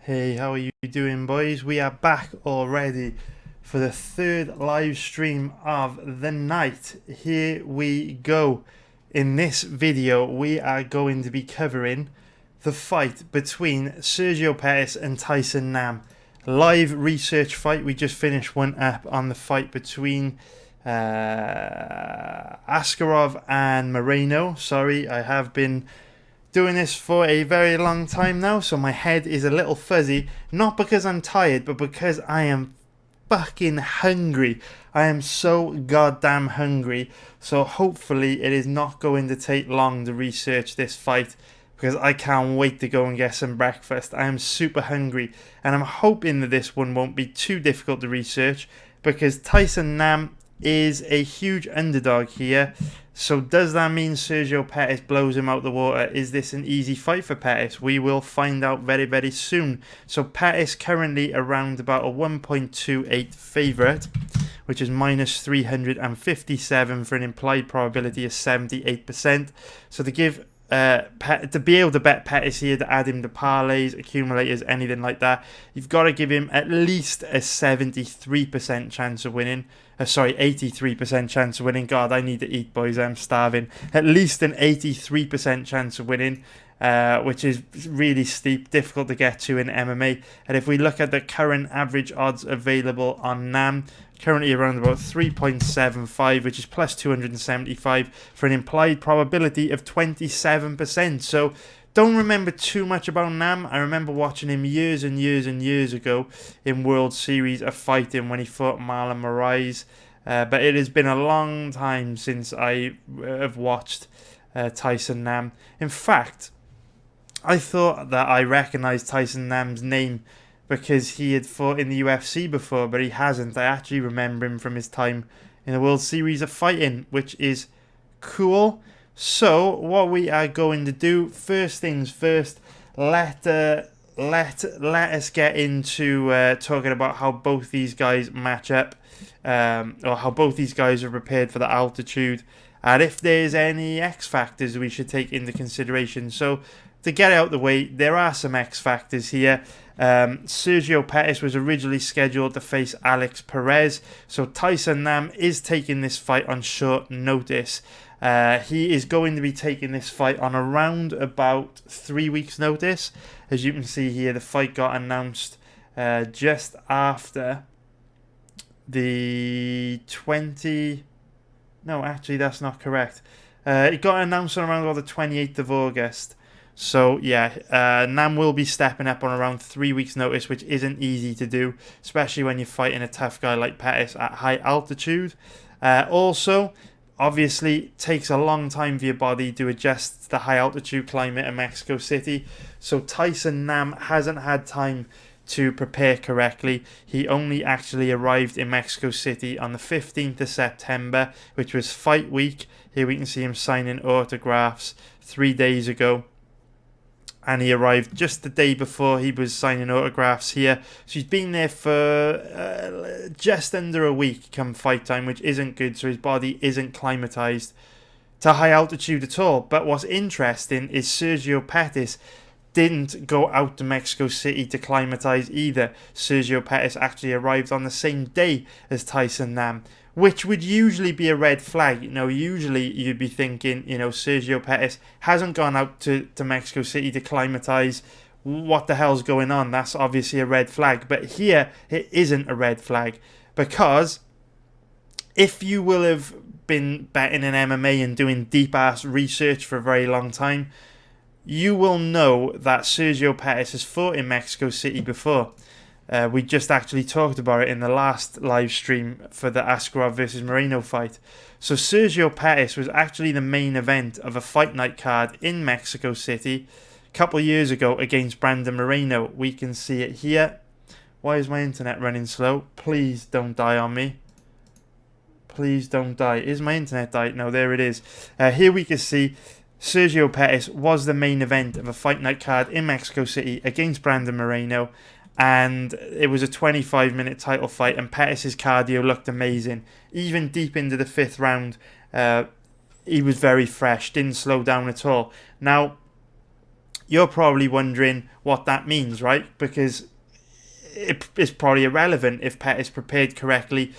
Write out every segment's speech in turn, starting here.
Hey, how are you doing, boys? We are back already for the third live stream of the night. Here we go. In this video, we are going to be covering the fight between Sergio Pettis and Tyson Nam. Live research fight. We just finished one up on the fight between Askarov and Moreno. Sorry, I have been doing this for a very long time now, so my head is a little fuzzy. Not because I'm tired, but because I am fucking hungry. I am so goddamn hungry. So hopefully it is not going to take long to research this fight, because I can't wait to go and get some breakfast. I am super hungry, and I'm hoping that this one won't be too difficult to research, because Tyson Nam is a huge underdog here. So does that mean Sergio Pettis blows him out the water? Is this an easy fight for Pettis? We will find out very, very soon. So Pettis currently around about a 1.28 favourite, which is minus 357 for an implied probability of 78%. So to give to be able to bet Pettis here, to add him to parlays, accumulators, anything like that, you've got to give him at least a 73% chance of winning. 83% chance of winning. God, I need to eat, boys. I'm starving. At least an 83% chance of winning, which is really steep, difficult to get to in MMA. And if we look at the current average odds available on Nam, currently around about 3.75, which is plus 275 for an implied probability of 27%. So don't remember too much about Nam. I remember watching him years and years and years ago in World Series of Fighting when he fought Marlon Moraes. But it has been a long time since I have watched Tyson Nam. In fact, I thought that I recognised Tyson Nam's name because he had fought in the UFC before, but he hasn't. I actually remember him from his time in the World Series of Fighting, which is cool. So what we are going to do, first things first, let us get into talking about how both these guys match up, or how both these guys are prepared for the altitude, and if there's any X factors we should take into consideration. So to get out the way, there are some X factors here. Sergio Pettis was originally scheduled to face Alex Perez, so Tyson Nam is taking this fight on short notice. He is going to be taking this fight on around about 3 weeks' notice. As you can see here, the fight got announced just after the 20... No, actually, that's not correct. It got announced on around about the 28th of August. So, yeah, Nam will be stepping up on around 3 weeks' notice, which isn't easy to do, especially when you're fighting a tough guy like Pettis at high altitude. Also, obviously, takes a long time for your body to adjust to the high altitude climate in Mexico City. So Tyson Nam hasn't had time to prepare correctly. He only actually arrived in Mexico City on the 15th of September, which was fight week. Here we can see him signing autographs 3 days ago. And he arrived just the day before he was signing autographs here. So he's been there for just under a week come fight time, which isn't good. So his body isn't climatized to high altitude at all. But what's interesting is Sergio Pettis didn't go out to Mexico City to climatize either. Sergio Pettis actually arrived on the same day as Tyson Nam, which would usually be a red flag. Usually you'd be thinking, Sergio Pettis hasn't gone out to Mexico City to climatize. What the hell's going on? That's obviously a red flag. But here, it isn't a red flag, because if you will have been betting in MMA and doing deep-ass research for a very long time, you will know that Sergio Pettis has fought in Mexico City before. We just actually talked about it in the last live stream for the Askarov versus Moreno fight. So Sergio Pettis was actually the main event of a fight night card in Mexico City a couple of years ago against Brandon Moreno. We can see it here. Why is my internet running slow? Please don't die on me. Please don't die. Is my internet died? No, there it is. Here we can see Sergio Pettis was the main event of a fight night card in Mexico City against Brandon Moreno. And it was a 25-minute title fight, and Pettis' cardio looked amazing. Even deep into the 5th round, he was very fresh, didn't slow down at all. Now, You're probably wondering what that means, right? Because it's probably irrelevant if Pettis prepared correctly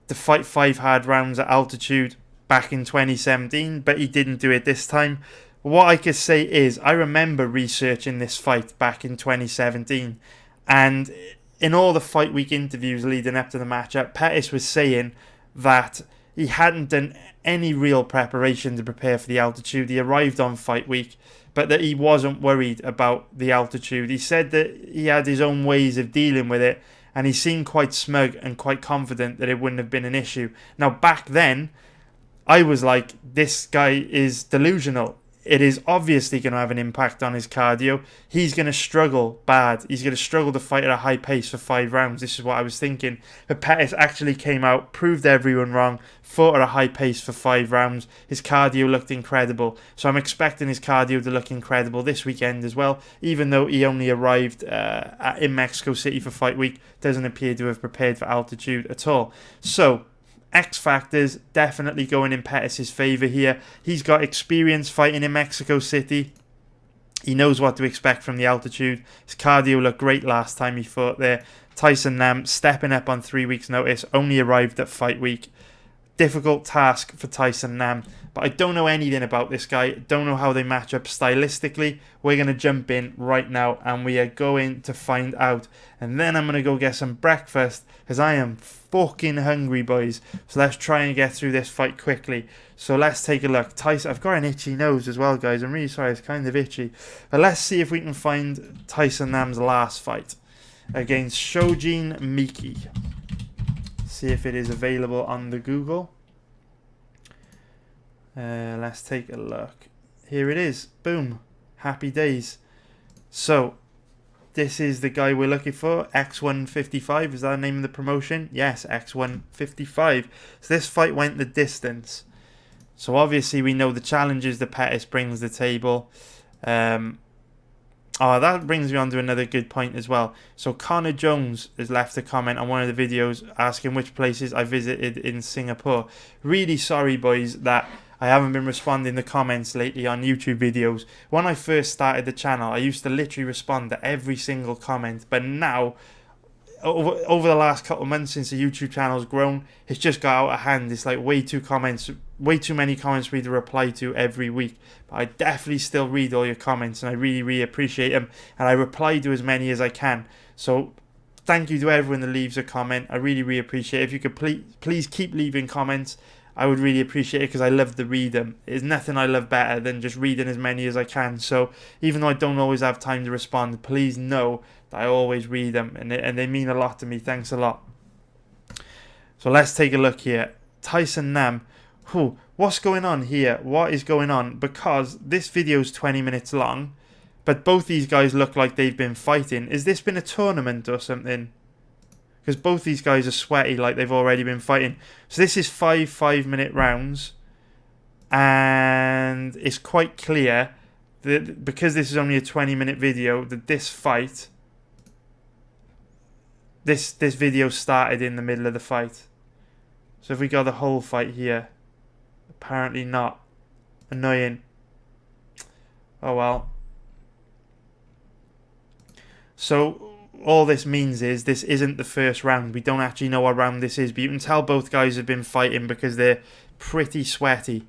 to fight 5 hard rounds at altitude back in 2017, but he didn't do it this time. What I could say is I remember researching this fight back in 2017, and in all the fight week interviews leading up to the matchup, Pettis was saying that he hadn't done any real preparation to prepare for the altitude. He arrived on fight week, but that he wasn't worried about the altitude. He said that he had his own ways of dealing with it, and he seemed quite smug and quite confident that it wouldn't have been an issue. Now, back then, I was like, this guy is delusional. It is obviously going to have an impact on his cardio. He's going to struggle bad. He's going to struggle to fight at a high pace for 5 rounds. This is what I was thinking. But Pettis actually came out, proved everyone wrong, fought at a high pace for 5 rounds. His cardio looked incredible. So I'm expecting his cardio to look incredible this weekend as well. Even though he only arrived in Mexico City for fight week, doesn't appear to have prepared for altitude at all. So X factors definitely going in Pettis' favour here. He's got experience fighting in Mexico City. He knows what to expect from the altitude. His cardio looked great last time he fought there. Tyson Nam stepping up on 3 weeks' notice, only arrived at fight week. Difficult task for Tyson Nam, but I don't know anything about this guy. Don't know how they match up stylistically. We're going to jump in right now and we are going to find out. And then I'm going to go get some breakfast because I am fucking hungry, boys. So let's try and get through this fight quickly. So let's take a look. Tyson, I've got an itchy nose as well, guys. I'm really sorry, it's kind of itchy. But let's see if we can find Tyson Nam's last fight against Shojin Miki. See if it is available on the Google. Let's take a look. Here it is. Boom. Happy days. So, this is the guy we're looking for. X155. Is that the name of the promotion? Yes, X155. So this fight went the distance. So obviously we know the challenges that Pettis brings to the table. That brings me on to another good point as well. So Connor Jones has left a comment on one of the videos asking which places I visited in Singapore. Really sorry, boys, that I haven't been responding to comments lately on YouTube videos. When I first started the channel, I used to literally respond to every single comment. But now, over the last couple of months since the YouTube channel's grown, it's just got out of hand. It's like way too many comments for me to reply to every week. But I definitely still read all your comments and I really, really appreciate them. And I reply to as many as I can. So thank you to everyone that leaves a comment. I really, really appreciate it. If you could please keep leaving comments, I would really appreciate it because I love to read them. There's nothing I love better than just reading as many as I can. So even though I don't always have time to respond, please know that I always read them and they mean a lot to me. Thanks a lot. So let's take a look here. Tyson Nam. What's going on here? What is going on? Because this video is 20 minutes long, but both these guys look like they've been fighting. Has this been a tournament or something? Because both these guys are sweaty like they've already been fighting. So this is 5 5-minute rounds. And it's quite clear that because this is only a 20-minute video, that this fight, this video started in the middle of the fight. So if we got the whole fight here, apparently not. Annoying. Oh well. So all this means is this isn't the first round. We don't actually know what round this is, but you can tell both guys have been fighting because they're pretty sweaty.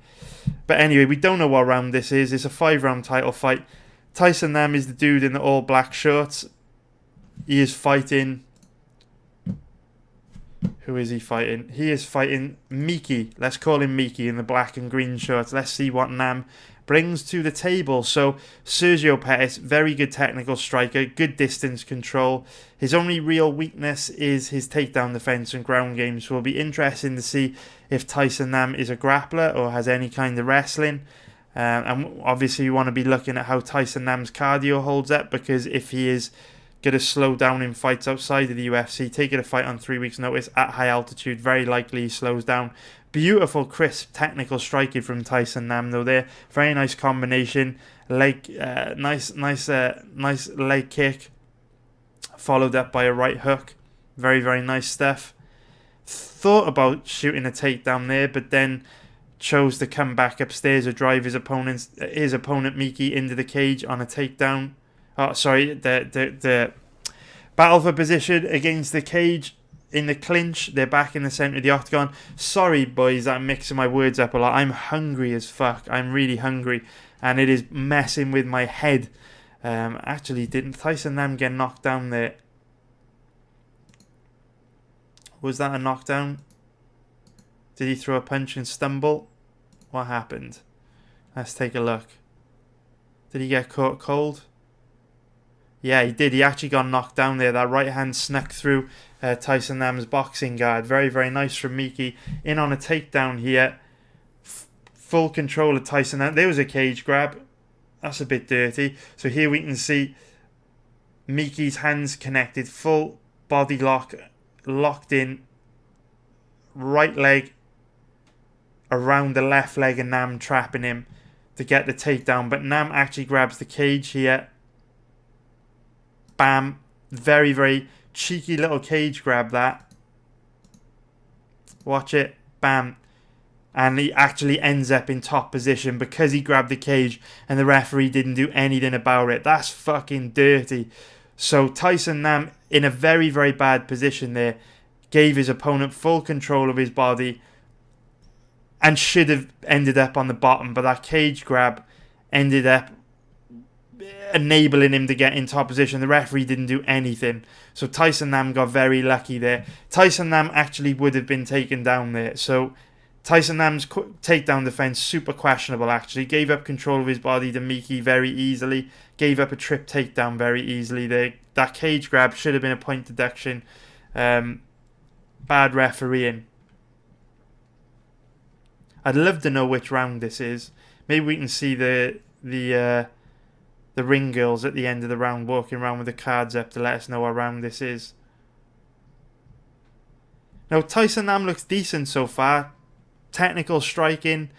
But anyway, we don't know what round this is. It's a 5-round title fight. Tyson Nam is the dude in the all black shorts. He is fighting... Who is he fighting? He is fighting Miki. Let's call him Miki in the black and green shorts. Let's see what Nam brings to the table. So Sergio Pettis, very good technical striker, good distance control. His only real weakness is his takedown defense and ground game. So it'll be interesting to see if Tyson Nam is a grappler or has any kind of wrestling. And obviously you want to be looking at how Tyson Nam's cardio holds up, because if he is going to slow down in fights outside of the UFC, taking a fight on 3 weeks notice at high altitude, very likely he slows down. Beautiful, crisp, technical striking from Tyson Nam though there. Very nice combination. Nice leg kick. Followed up by a right hook. Very, very nice stuff. Thought about shooting a takedown there, but then chose to come back upstairs or drive his opponent Miki into the cage on a takedown. Oh, sorry, the battle for position against the cage in the clinch. They're back in the center of the octagon. Sorry, boys, I'm mixing my words up a lot. I'm hungry as fuck. I'm really hungry, and it is messing with my head. Actually, didn't Tyson Nam get knocked down there? Was that a knockdown? Did he throw a punch and stumble? What happened? Let's take a look. Did he get caught cold? Yeah, he did. He actually got knocked down there. That right hand snuck through Tyson Nam's boxing guard. Very, very nice from Miki. In on a takedown here. Full control of Tyson Nam. There was a cage grab. That's a bit dirty. So here we can see Miki's hands connected. Full body lock. Locked in. Right leg around the left leg and Nam trapping him to get the takedown. But Nam actually grabs the cage here. Bam. Very, very cheeky little cage grab that. Watch it. Bam. And he actually ends up in top position because he grabbed the cage and the referee didn't do anything about it. That's fucking dirty. So Tyson Nam, in a very, very bad position there, gave his opponent full control of his body and should have ended up on the bottom. But that cage grab ended up enabling him to get in top position. The referee didn't do anything. So Tyson Nam got very lucky there. Tyson Nam actually would have been taken down there. So Tyson Nam's takedown defense, super questionable actually. Gave up control of his body to Miki very easily. Gave up a trip takedown very easily there. That cage grab should have been a point deduction. Bad refereeing. I'd love to know which round this is. Maybe we can see the ring girls at the end of the round walking around with the cards up to let us know what round this is. Now Tyson Nam looks decent so far. Technical striking,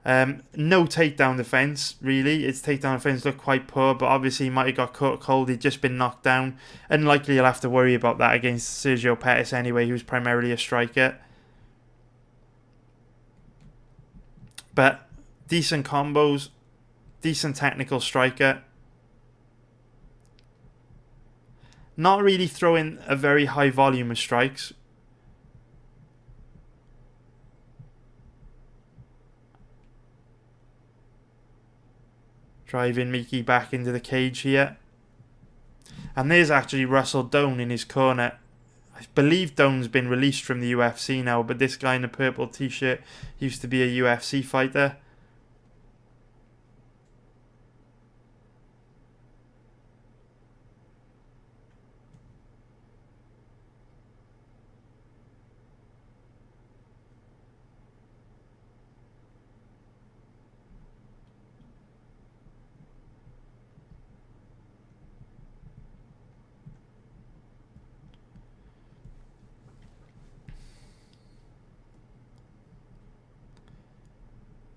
no takedown defense really. His takedown defense looked quite poor, but obviously he might have got caught cold. He'd just been knocked down. Unlikely you'll have to worry about that against Sergio Pettis anyway, who's primarily a striker. But decent combos, decent technical striker. Not really throwing a very high volume of strikes. Driving Miki back into the cage here. And there's actually Russell Doan in his corner. I believe Doan's been released from the UFC now, but this guy in the purple t-shirt used to be a UFC fighter.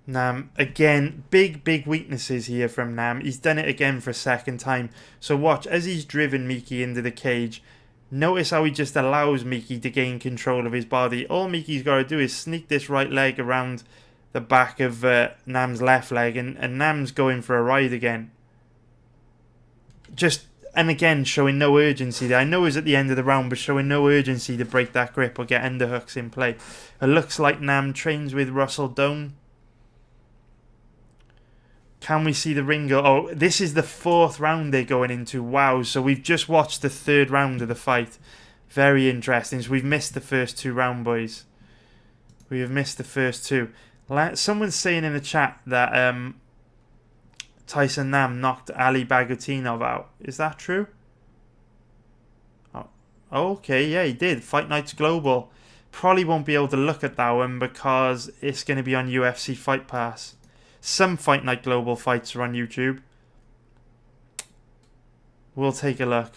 Nam, again, big weaknesses here from Nam. He's done it again for a second time. So watch, as he's driven Miki into the cage, notice how he just allows Miki to gain control of his body. All Miki's got to do is sneak this right leg around the back of Nam's left leg, and Nam's going for a ride again. And again, showing no urgency there. I know it was at the end of the round, but showing no urgency to break that grip or get underhooks in play. It looks like Nam trains with Russell Doan. Can we see the ring go? Oh, this is the fourth round they're going into. Wow. So we've just watched the third round of the fight. Very interesting. So we've missed the first two rounds, boys. We have missed the first two. Someone's saying in the chat that Tyson Nam knocked Ali Bagautinov out. Is that true? Oh, okay, yeah, he did. Fight Nights Global. Probably won't be able to look at that one because it's going to be on UFC Fight Pass. Some Fight Night Global fights are on YouTube. We'll take a look.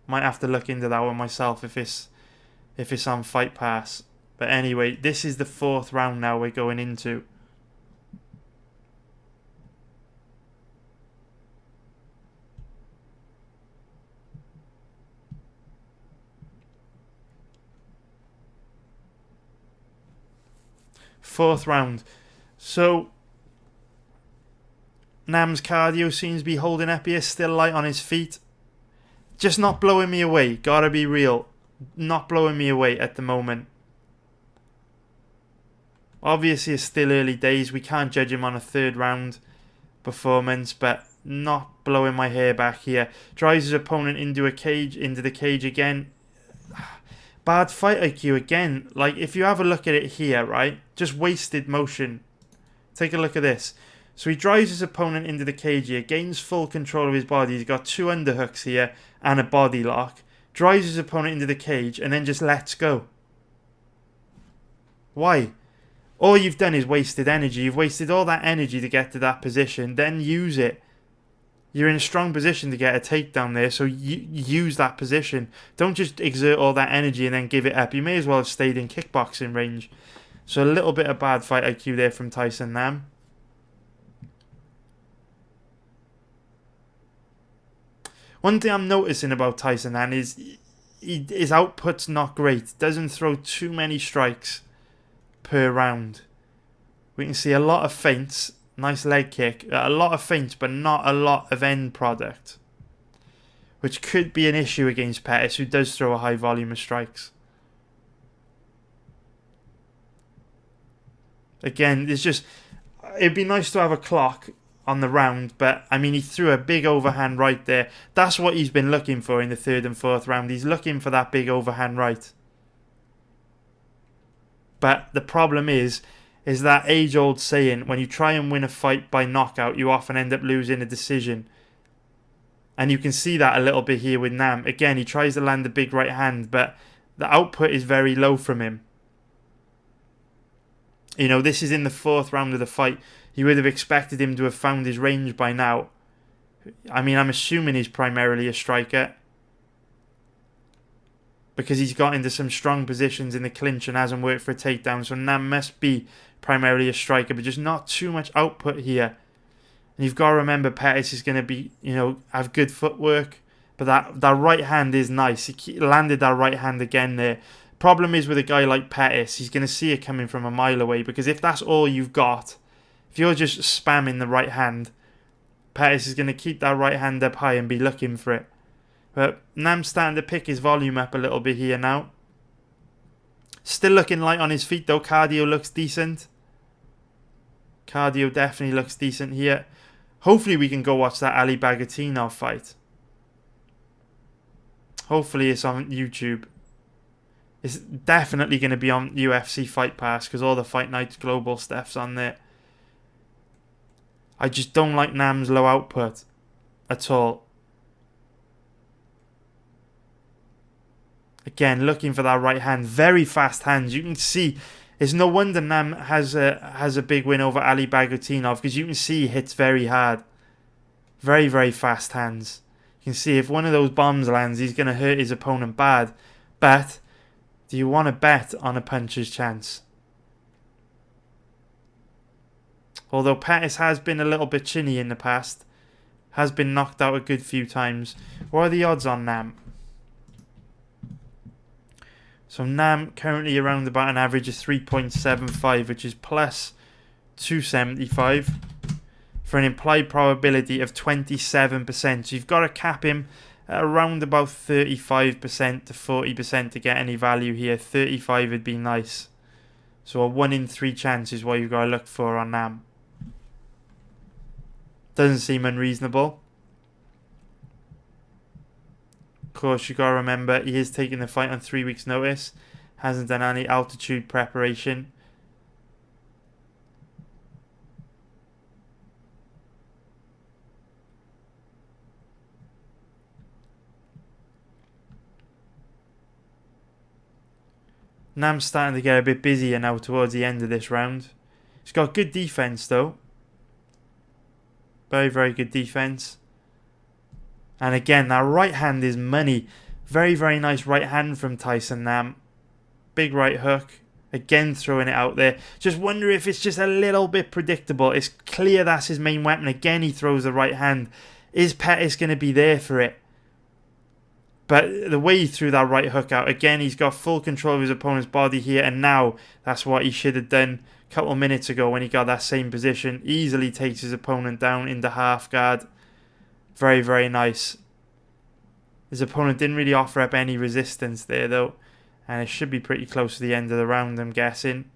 Might have to look into that one myself if it's on Fight Pass. But anyway, this is the fourth round now we're going into. Fourth round. So Nam's cardio seems to be holding up here, still light on his feet. Just not blowing me away. Gotta be real. Not blowing me away at the moment. Obviously, it's still early days. We can't judge him on a third round performance, but not blowing my hair back here. Drives his opponent into the cage again. Bad fight IQ again. Like, if you have a look at it here, right? Just wasted motion. Take a look at this. So he drives his opponent into the cage here, gains full control of his body. He's got 2 underhooks here and a body lock. Drives his opponent into the cage and then just lets go. Why? All you've done is wasted energy. You've wasted all that energy to get to that position. Then use it. You're in a strong position to get a takedown there, so use that position. Don't just exert all that energy and then give it up. You may as well have stayed in kickboxing range. So a little bit of bad fight IQ there from Tyson Nam. One thing I'm noticing about Tyson Nam is his output's not great. Doesn't throw too many strikes per round. We can see a lot of feints. Nice leg kick. A lot of feints, but not a lot of end product. Which could be an issue against Pettis, who does throw a high volume of strikes. Again, it'd be nice to have a clock on the round, but I mean, he threw a big overhand right there. That's what he's been looking for in the 3rd and 4th round. He's looking for that big overhand right. But the problem is that age-old saying, when you try and win a fight by knockout, you often end up losing a decision. And you can see that a little bit here with Nam. Again, he tries to land the big right hand, but the output is very low from him. You know, this is in the 4th round of the fight. You would have expected him to have found his range by now. I mean, I'm assuming he's primarily a striker, because he's got into some strong positions in the clinch and hasn't worked for a takedown. So Nam must be primarily a striker, but just not too much output here. And you've got to remember, Pettis is going to be, have good footwork. But that right hand is nice. He landed that right hand again there. Problem is with a guy like Pettis, he's going to see it coming from a mile away. Because if that's all you've got, if you're just spamming the right hand, Pettis is going to keep that right hand up high and be looking for it. But Nam's starting to pick his volume up a little bit here now. Still looking light on his feet though. Cardio looks decent. Cardio definitely looks decent here. Hopefully we can go watch that Ali Bagautinov fight. Hopefully it's on YouTube. It's definitely going to be on UFC Fight Pass, because all the Fight Nights Global stuff's on there. I just don't like Nam's low output at all. Again, looking for that right hand. Very fast hands. You can see, it's no wonder Nam has a big win over Ali Bagautinov, because you can see he hits very hard. Very, very fast hands. You can see if one of those bombs lands, he's going to hurt his opponent bad. But do you want to bet on a puncher's chance? Although Pettis has been a little bit chinny in the past. Has been knocked out a good few times. What are the odds on Nam? So Nam currently around about an average of 3.75, which is plus 275 for an implied probability of 27%. So you've got to cap him at around about 35% to 40% to get any value here. 35 would be nice. So a 1 in 3 chance is what you've got to look for on Nam. Doesn't seem unreasonable. Of course, you got to remember, he is taking the fight on 3 weeks' notice. Hasn't done any altitude preparation. Nam's starting to get a bit busier now towards the end of this round. He's got good defense though. Very, very good defense. And again, that right hand is money. Very, very nice right hand from Tyson Nam. Big right hook. Again, throwing it out there. Just wonder if it's just a little bit predictable. It's clear that's his main weapon. Again, he throws the right hand. Is Pettis going to be there for it? But the way he threw that right hook out, again, he's got full control of his opponent's body here. And now, that's what he should have done a couple of minutes ago when he got that same position. Easily takes his opponent down into half guard. Very, very nice. His opponent didn't really offer up any resistance there though, and it should be pretty close to the end of the round, I'm guessing.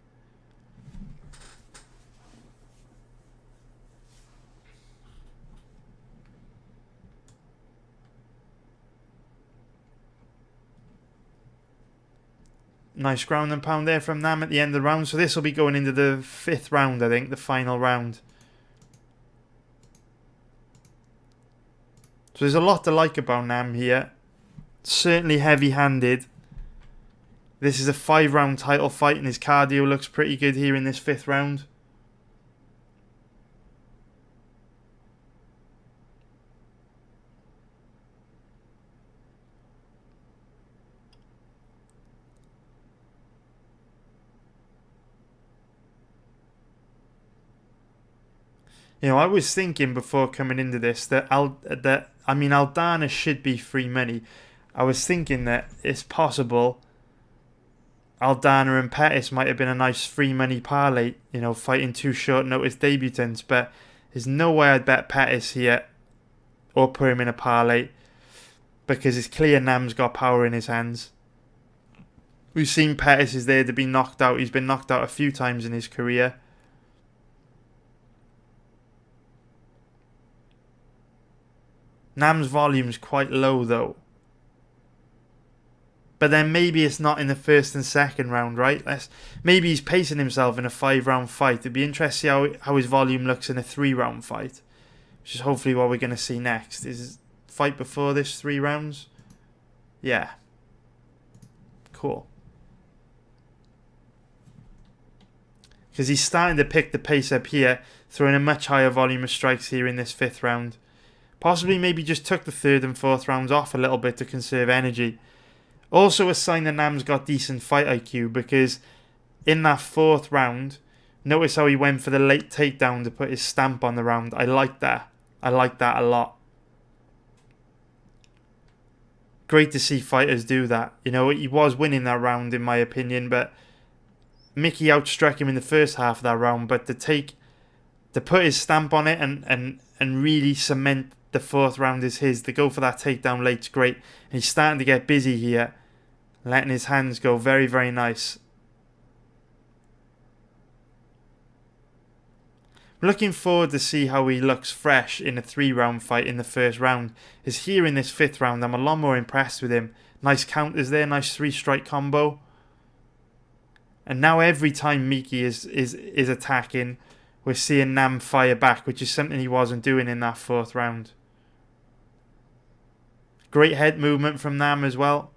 Nice ground and pound there from Nam at the end of the round. So this will be going into the 5th round, I think, the final round. So there's a lot to like about Nam here. Certainly heavy-handed. This is a 5-round title fight and his cardio looks pretty good here in this 5th round. You know, I was thinking before coming into this that Aldana should be free money. I was thinking that it's possible Aldana and Pettis might have been a nice free money parlay, you know, fighting 2 short notice debutants, but there's no way I'd bet Pettis here or put him in a parlay because it's clear Nam's got power in his hands. We've seen Pettis is there to be knocked out. He's been knocked out a few times in his career. Nam's volume's quite low though. But then maybe it's not in the 1st and 2nd round, right? Maybe he's pacing himself in a 5-round fight. It'd be interesting to see how his volume looks in a 3-round fight. Which is hopefully what we're going to see next. Is his fight before this 3 rounds? Yeah. Cool. Because he's starting to pick the pace up here, throwing a much higher volume of strikes here in this 5th round. Possibly maybe just took the 3rd and 4th rounds off a little bit to conserve energy. Also a sign that Nam's got decent fight IQ because in that 4th round, notice how he went for the late takedown to put his stamp on the round. I like that. I like that a lot. Great to see fighters do that. You know, he was winning that round in my opinion, but Mickey outstruck him in the first half of that round, but to put his stamp on it and really cement the 4th round is his. To go for that takedown late's great. And he's starting to get busy here. Letting his hands go. Very, very nice. I'm looking forward to see how he looks fresh in a 3-round fight in the 1st round. Is here in this 5th round. I'm a lot more impressed with him. Nice counters there. Nice 3-strike combo. And now every time Miki is attacking, we're seeing Nam fire back, which is something he wasn't doing in that 4th round. Great head movement from Nam as well.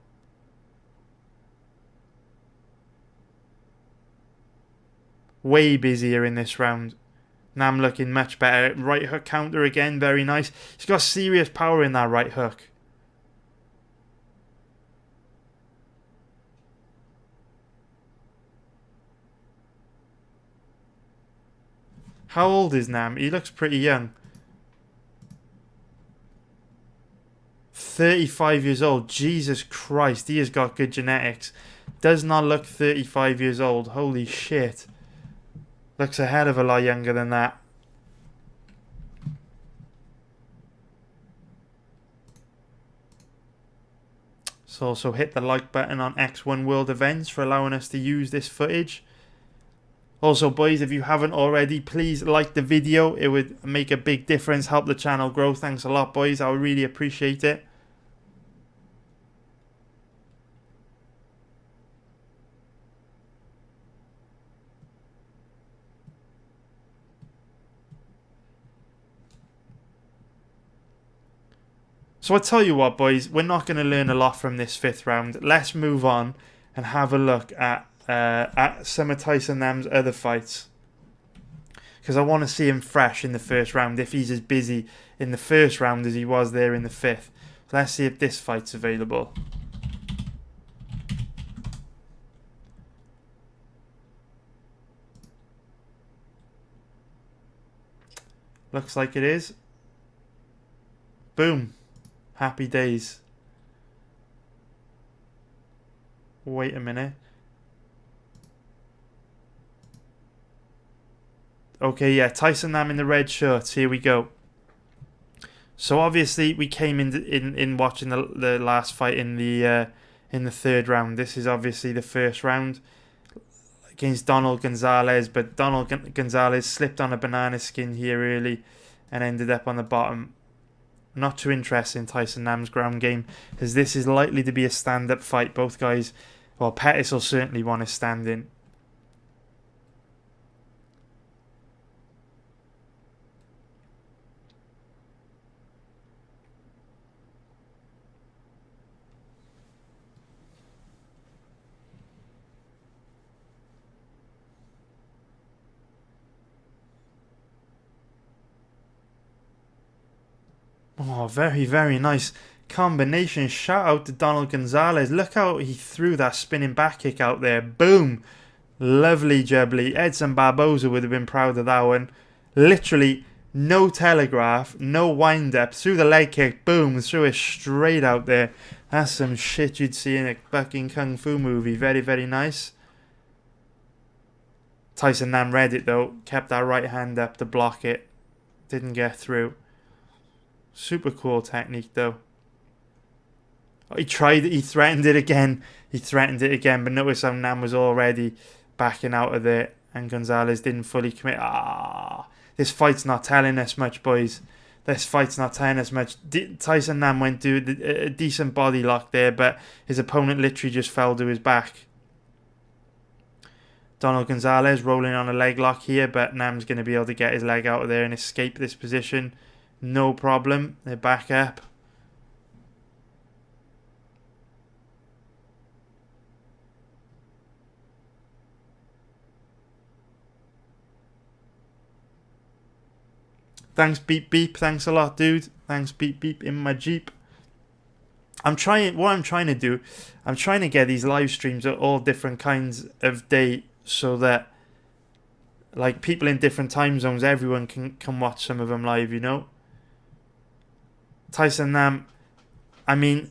Way busier in this round. Nam looking much better. Right hook counter again, very nice. He's got serious power in that right hook. How old is Nam? He looks pretty young. 35 years old. Jesus Christ, he has got good genetics. Does not look 35 years old. Holy shit. Looks a hell of a lot younger than that. So also hit the like button on X1 World Events for allowing us to use this footage. Also, boys, if you haven't already, please like the video. It would make a big difference, help the channel grow. Thanks a lot, boys. I would really appreciate it. So I tell you what, boys, we're not going to learn a lot from this 5th round. Let's move on and have a look at some of Tyson Nam's other fights. Because I want to see him fresh in the 1st round, if he's as busy in the 1st round as he was there in the 5th. So let's see if this fight's available. Looks like it is. Boom. Happy days. Wait a minute. Okay, yeah, Tyson Nam in the red shirts. Here we go. So obviously we came in watching the last fight in the third round. This is obviously the first round against Donald Gonzalez, but Donald Gonzalez slipped on a banana skin here early and ended up on the bottom. Not too interested in Tyson Nam's ground game, as this is likely to be a stand-up fight. Both guys, well, Pettis will certainly want to stand in. Oh, very, very nice combination. Shout out to Donald Gonzalez. Look how he threw that spinning back kick out there. Boom. Lovely jubbly. Edson Barboza would have been proud of that one. Literally no telegraph, no wind up. Threw the leg kick. Boom. Threw it straight out there. That's some shit you'd see in a fucking kung fu movie. Very, very nice. Tyson Nam read it though. Kept that right hand up to block it. Didn't get through. Super cool technique though. Oh, he threatened it again. But notice how Nam was already backing out of there and Gonzalez didn't fully commit. This fight's not telling us much, boys. Tyson Nam went to a decent body lock there, but his opponent literally just fell to his back. Donald Gonzalez rolling on a leg lock here, but Nam's going to be able to get his leg out of there and escape this position. No problem. They're back up. Thanks, Beep Beep. Thanks a lot, dude. Thanks, Beep Beep, in my Jeep. I'm trying to do, I'm trying to get these live streams at all different kinds of day so that, like, people in different time zones, everyone can watch some of them live, you know? Tyson Nam having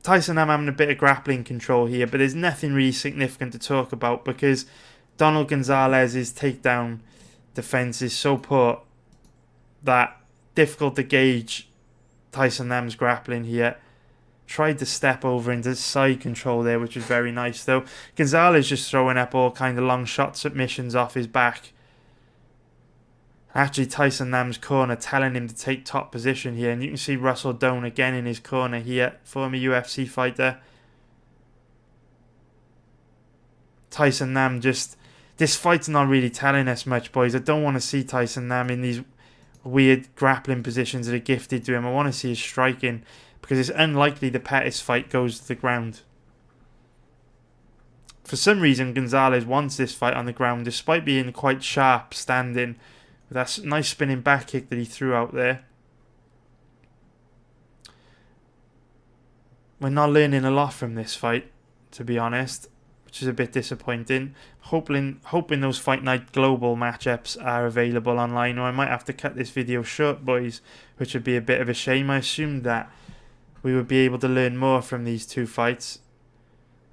a bit of grappling control here, but there's nothing really significant to talk about because Donald Gonzalez's takedown defense is so poor that difficult to gauge Tyson Nam's grappling here. Tried to step over into side control there, which was very nice though. Gonzalez just throwing up all kind of long shot submissions off his back. Actually, Tyson Nam's corner telling him to take top position here. And you can see Russell Doan again in his corner here. Former UFC fighter. Tyson Nam just... This fight's not really telling us much, boys. I don't want to see Tyson Nam in these weird grappling positions that are gifted to him. I want to see his striking because it's unlikely the Pettis fight goes to the ground. For some reason, Gonzalez wants this fight on the ground despite being quite sharp standing. That nice spinning back kick that he threw out there. We're not learning a lot from this fight, to be honest, which is a bit disappointing. Hoping those Fight Night Global matchups are available online, or I might have to cut this video short, boys, which would be a bit of a shame. I assumed that we would be able to learn more from these two fights.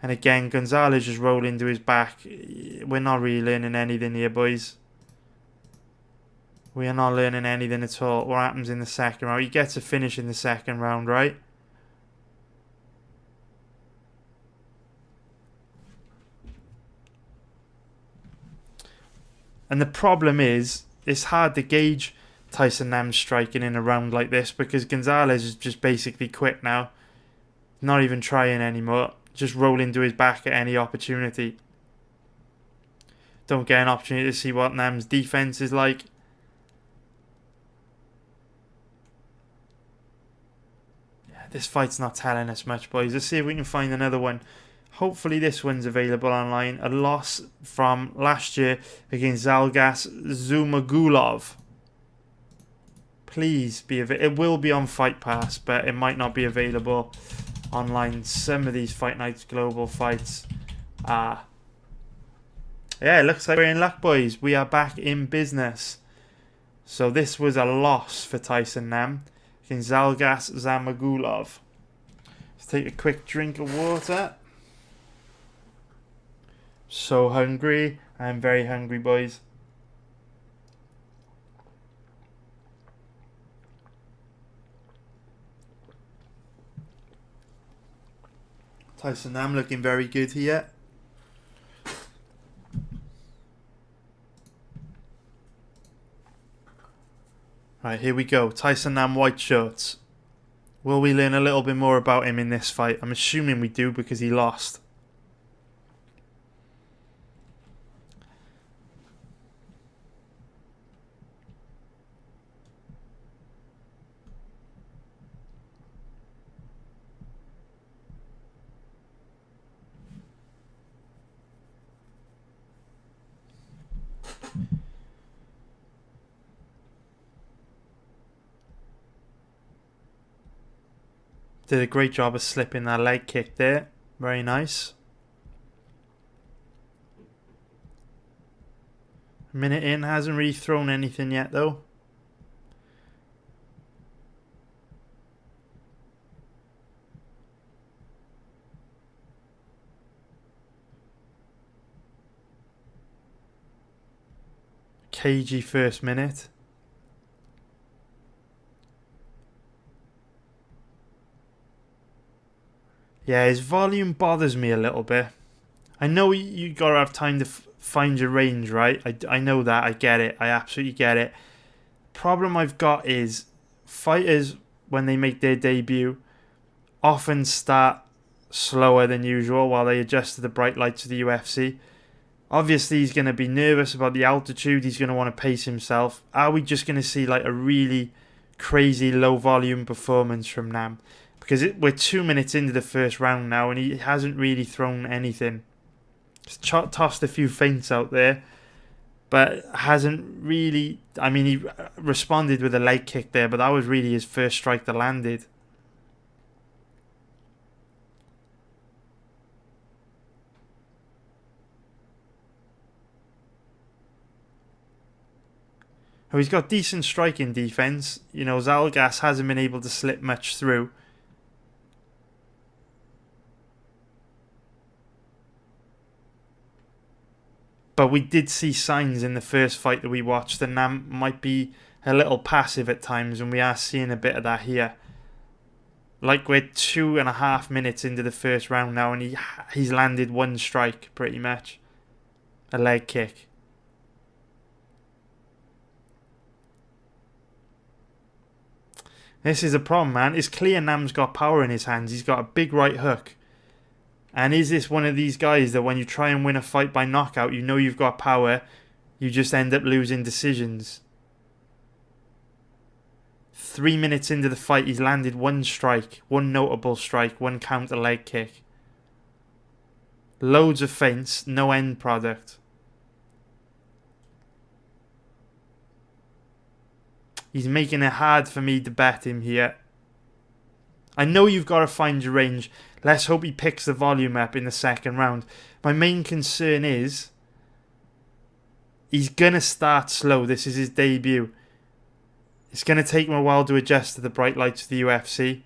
And again, Gonzalez just rolled into his back. We're not really learning anything here, boys. We are not learning anything at all. What happens in the second round? He gets a finish in the second round, right? And the problem is, it's hard to gauge Tyson Nam striking in a round like this because Gonzalez is just basically quit now. Not even trying anymore. Just roll into his back at any opportunity. Don't get an opportunity to see what Nam's defense is like. This fight's not telling us much, boys. Let's see if we can find another one. Hopefully this one's available online. A loss from last year against Zalgas Zumagulov. Please be available. It will be on Fight Pass, but it might not be available online. Some of these Fight Nights Global fights are... Yeah, it looks like we're in luck, boys. We are back in business. So this was a loss for Tyson Nam. Zalgas Zamagulov. Let's take a quick drink of water. So hungry. I'm very hungry, boys. Tyson Nam looking very good here. Right, here we go. Tyson Nam white shirts. Will we learn a little bit more about him in this fight? I'm assuming we do because he lost. Did a great job of slipping that leg kick there. Very nice. A minute in, hasn't really thrown anything yet though. Cagey first minute. Yeah, his volume bothers me a little bit. I know you gotta have time to find your range, right? I know that. I get it. I absolutely get it. Problem I've got is fighters, when they make their debut, often start slower than usual while they adjust to the bright lights of the UFC. Obviously, he's going to be nervous about the altitude. He's going to want to pace himself. Are we just going to see like a really crazy low volume performance from Nam? Because we're 2 minutes into the first round now and he hasn't really thrown anything. He's tossed a few feints out there, but hasn't really... I mean, he responded with a leg kick there, but that was really his first strike that landed. Oh, he's got decent striking defense. You know, Zalgas hasn't been able to slip much through. But we did see signs in the first fight that we watched that Nam might be a little passive at times, and we are seeing a bit of that here. Like we're 2.5 minutes into the first round now, and he's landed one strike pretty much. A leg kick. This is a problem, man. It's clear Nam's got power in his hands. He's got a big right hook. And is this one of these guys that when you try and win a fight by knockout, you know you've got power, you just end up losing decisions? 3 minutes into the fight, he's landed one strike, one notable strike, one counter leg kick. Loads of feints, no end product. He's making it hard for me to bet him here. I know you've got to find your range. Let's hope he picks the volume up in the second round. My main concern is he's going to start slow. This is his debut. It's going to take him a while to adjust to the bright lights of the UFC.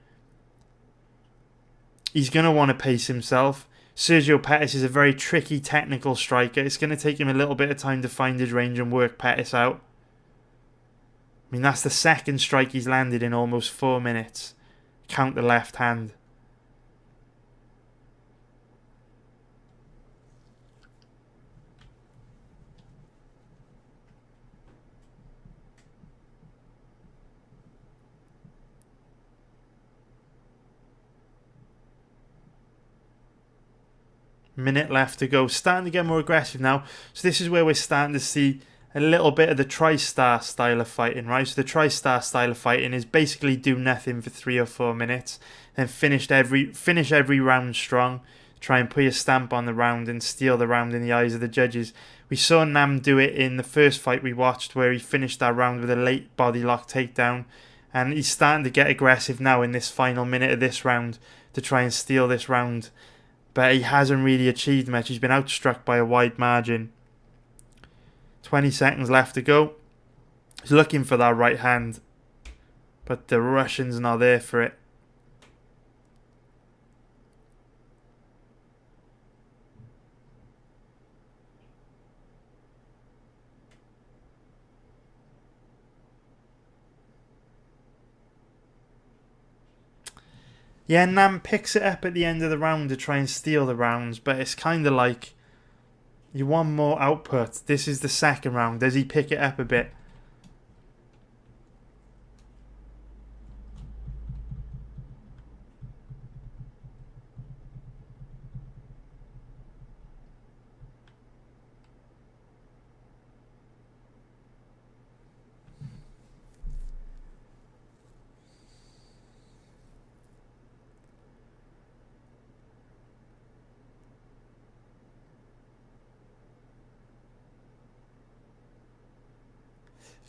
He's going to want to pace himself. Sergio Pettis is a very tricky technical striker. It's going to take him a little bit of time to find his range and work Pettis out. I mean, that's the second strike he's landed in almost 4 minutes. Count the left hand. Minute left to go. Starting to get more aggressive now. So this is where we're starting to see a little bit of the TriStar style of fighting, right? So the TriStar style of fighting is basically do nothing for 3 or 4 minutes, then finish every round strong, try and put your stamp on the round and steal the round in the eyes of the judges. We saw Nam do it in the first fight we watched where he finished that round with a late body lock takedown, and he's starting to get aggressive now in this final minute of this round to try and steal this round. But he hasn't really achieved much. He's been outstruck by a wide margin. 20 seconds left to go. He's looking for that right hand, but the Russian's not there for it. Yeah, Nam picks it up at the end of the round to try and steal the rounds, but it's kind of like you want more output. This is the second round. Does he pick it up a bit?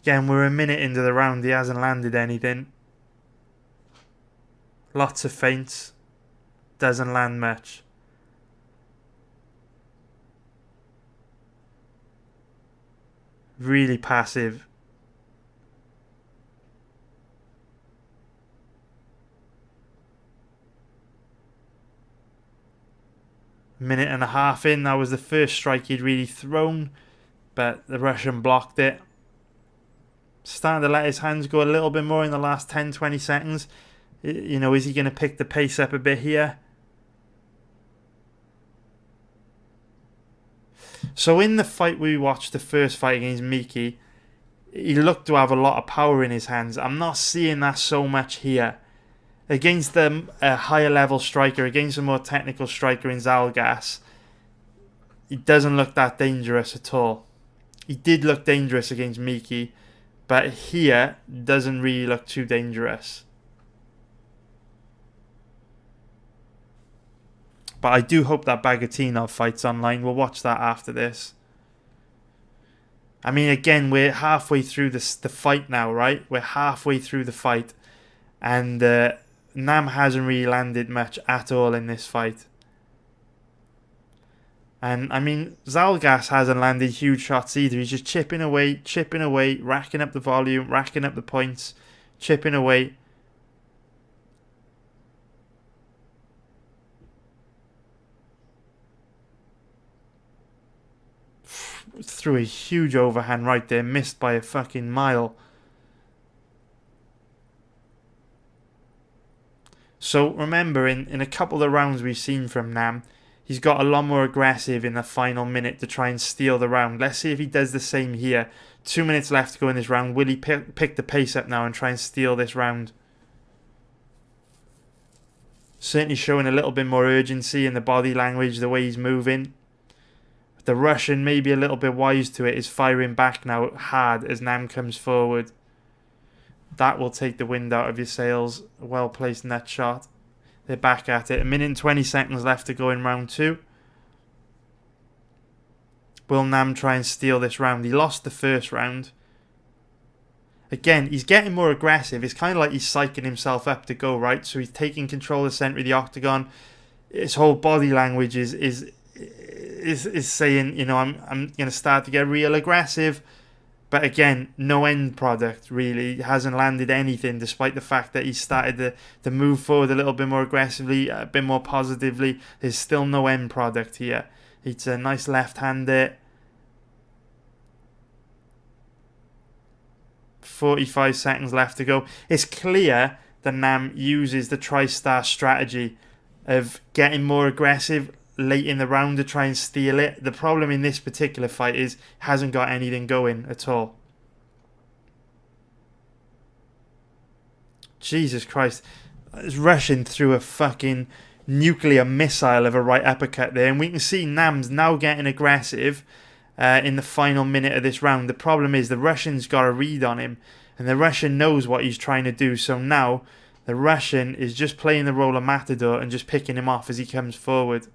Again, we're a minute into the round. He hasn't landed anything. Lots of feints. Doesn't land much. Really passive. Minute and a half in. That was the first strike he'd really thrown, but the Russian blocked it. Starting to let his hands go a little bit more in the last 10-20 seconds. You know, is he going to pick the pace up a bit here? So in the fight we watched, the first fight against Miki, he looked to have a lot of power in his hands. I'm not seeing that so much here. Against a higher level striker, against a more technical striker in Zalgas, he doesn't look that dangerous at all. He did look dangerous against Miki, but here doesn't really look too dangerous. But I do hope that Bagautinov fight's online. We'll watch that after this. I mean, again, we're halfway through the fight now, right? We're halfway through the fight. And Nam hasn't really landed much at all in this fight. And, I mean, Zalgas hasn't landed huge shots either. He's just chipping away, racking up the volume, racking up the points, chipping away. Threw a huge overhand right there, missed by a fucking mile. So remember, in a couple of the rounds we've seen from Nam, he's got a lot more aggressive in the final minute to try and steal the round. Let's see if he does the same here. 2 minutes left to go in this round. Will he pick the pace up now and try and steal this round? Certainly showing a little bit more urgency in the body language, the way he's moving. The Russian, maybe a little bit wise to it, is firing back now hard as Nam comes forward. That will take the wind out of your sails. Well placed net shot. They're back at it. 1 minute and 20 seconds left to go in round 2. Will Nam try and steal this round? He lost the first round. Again, he's getting more aggressive. It's kind of like he's psyching himself up to go, right? So he's taking control of the centre of the octagon. His whole body language is saying, you know, I'm going to start to get real aggressive. But again, no end product, really. He hasn't landed anything, despite the fact that he started to move forward a little bit more aggressively, a bit more positively. There's still no end product here. It's a nice left hand there. 45 seconds left to go. It's clear that Nam uses the tri-star strategy of getting more aggressive late in the round to try and steal it. The problem in this particular fight is hasn't got anything going at all. Jesus Christ. It's rushing through a fucking nuclear missile of a right uppercut there, and we can see Nam's now getting aggressive in the final minute of this round. The problem is the Russian's got a read on him, and the Russian knows what he's trying to do, so now the Russian is just playing the role of Matador and just picking him off as he comes forward.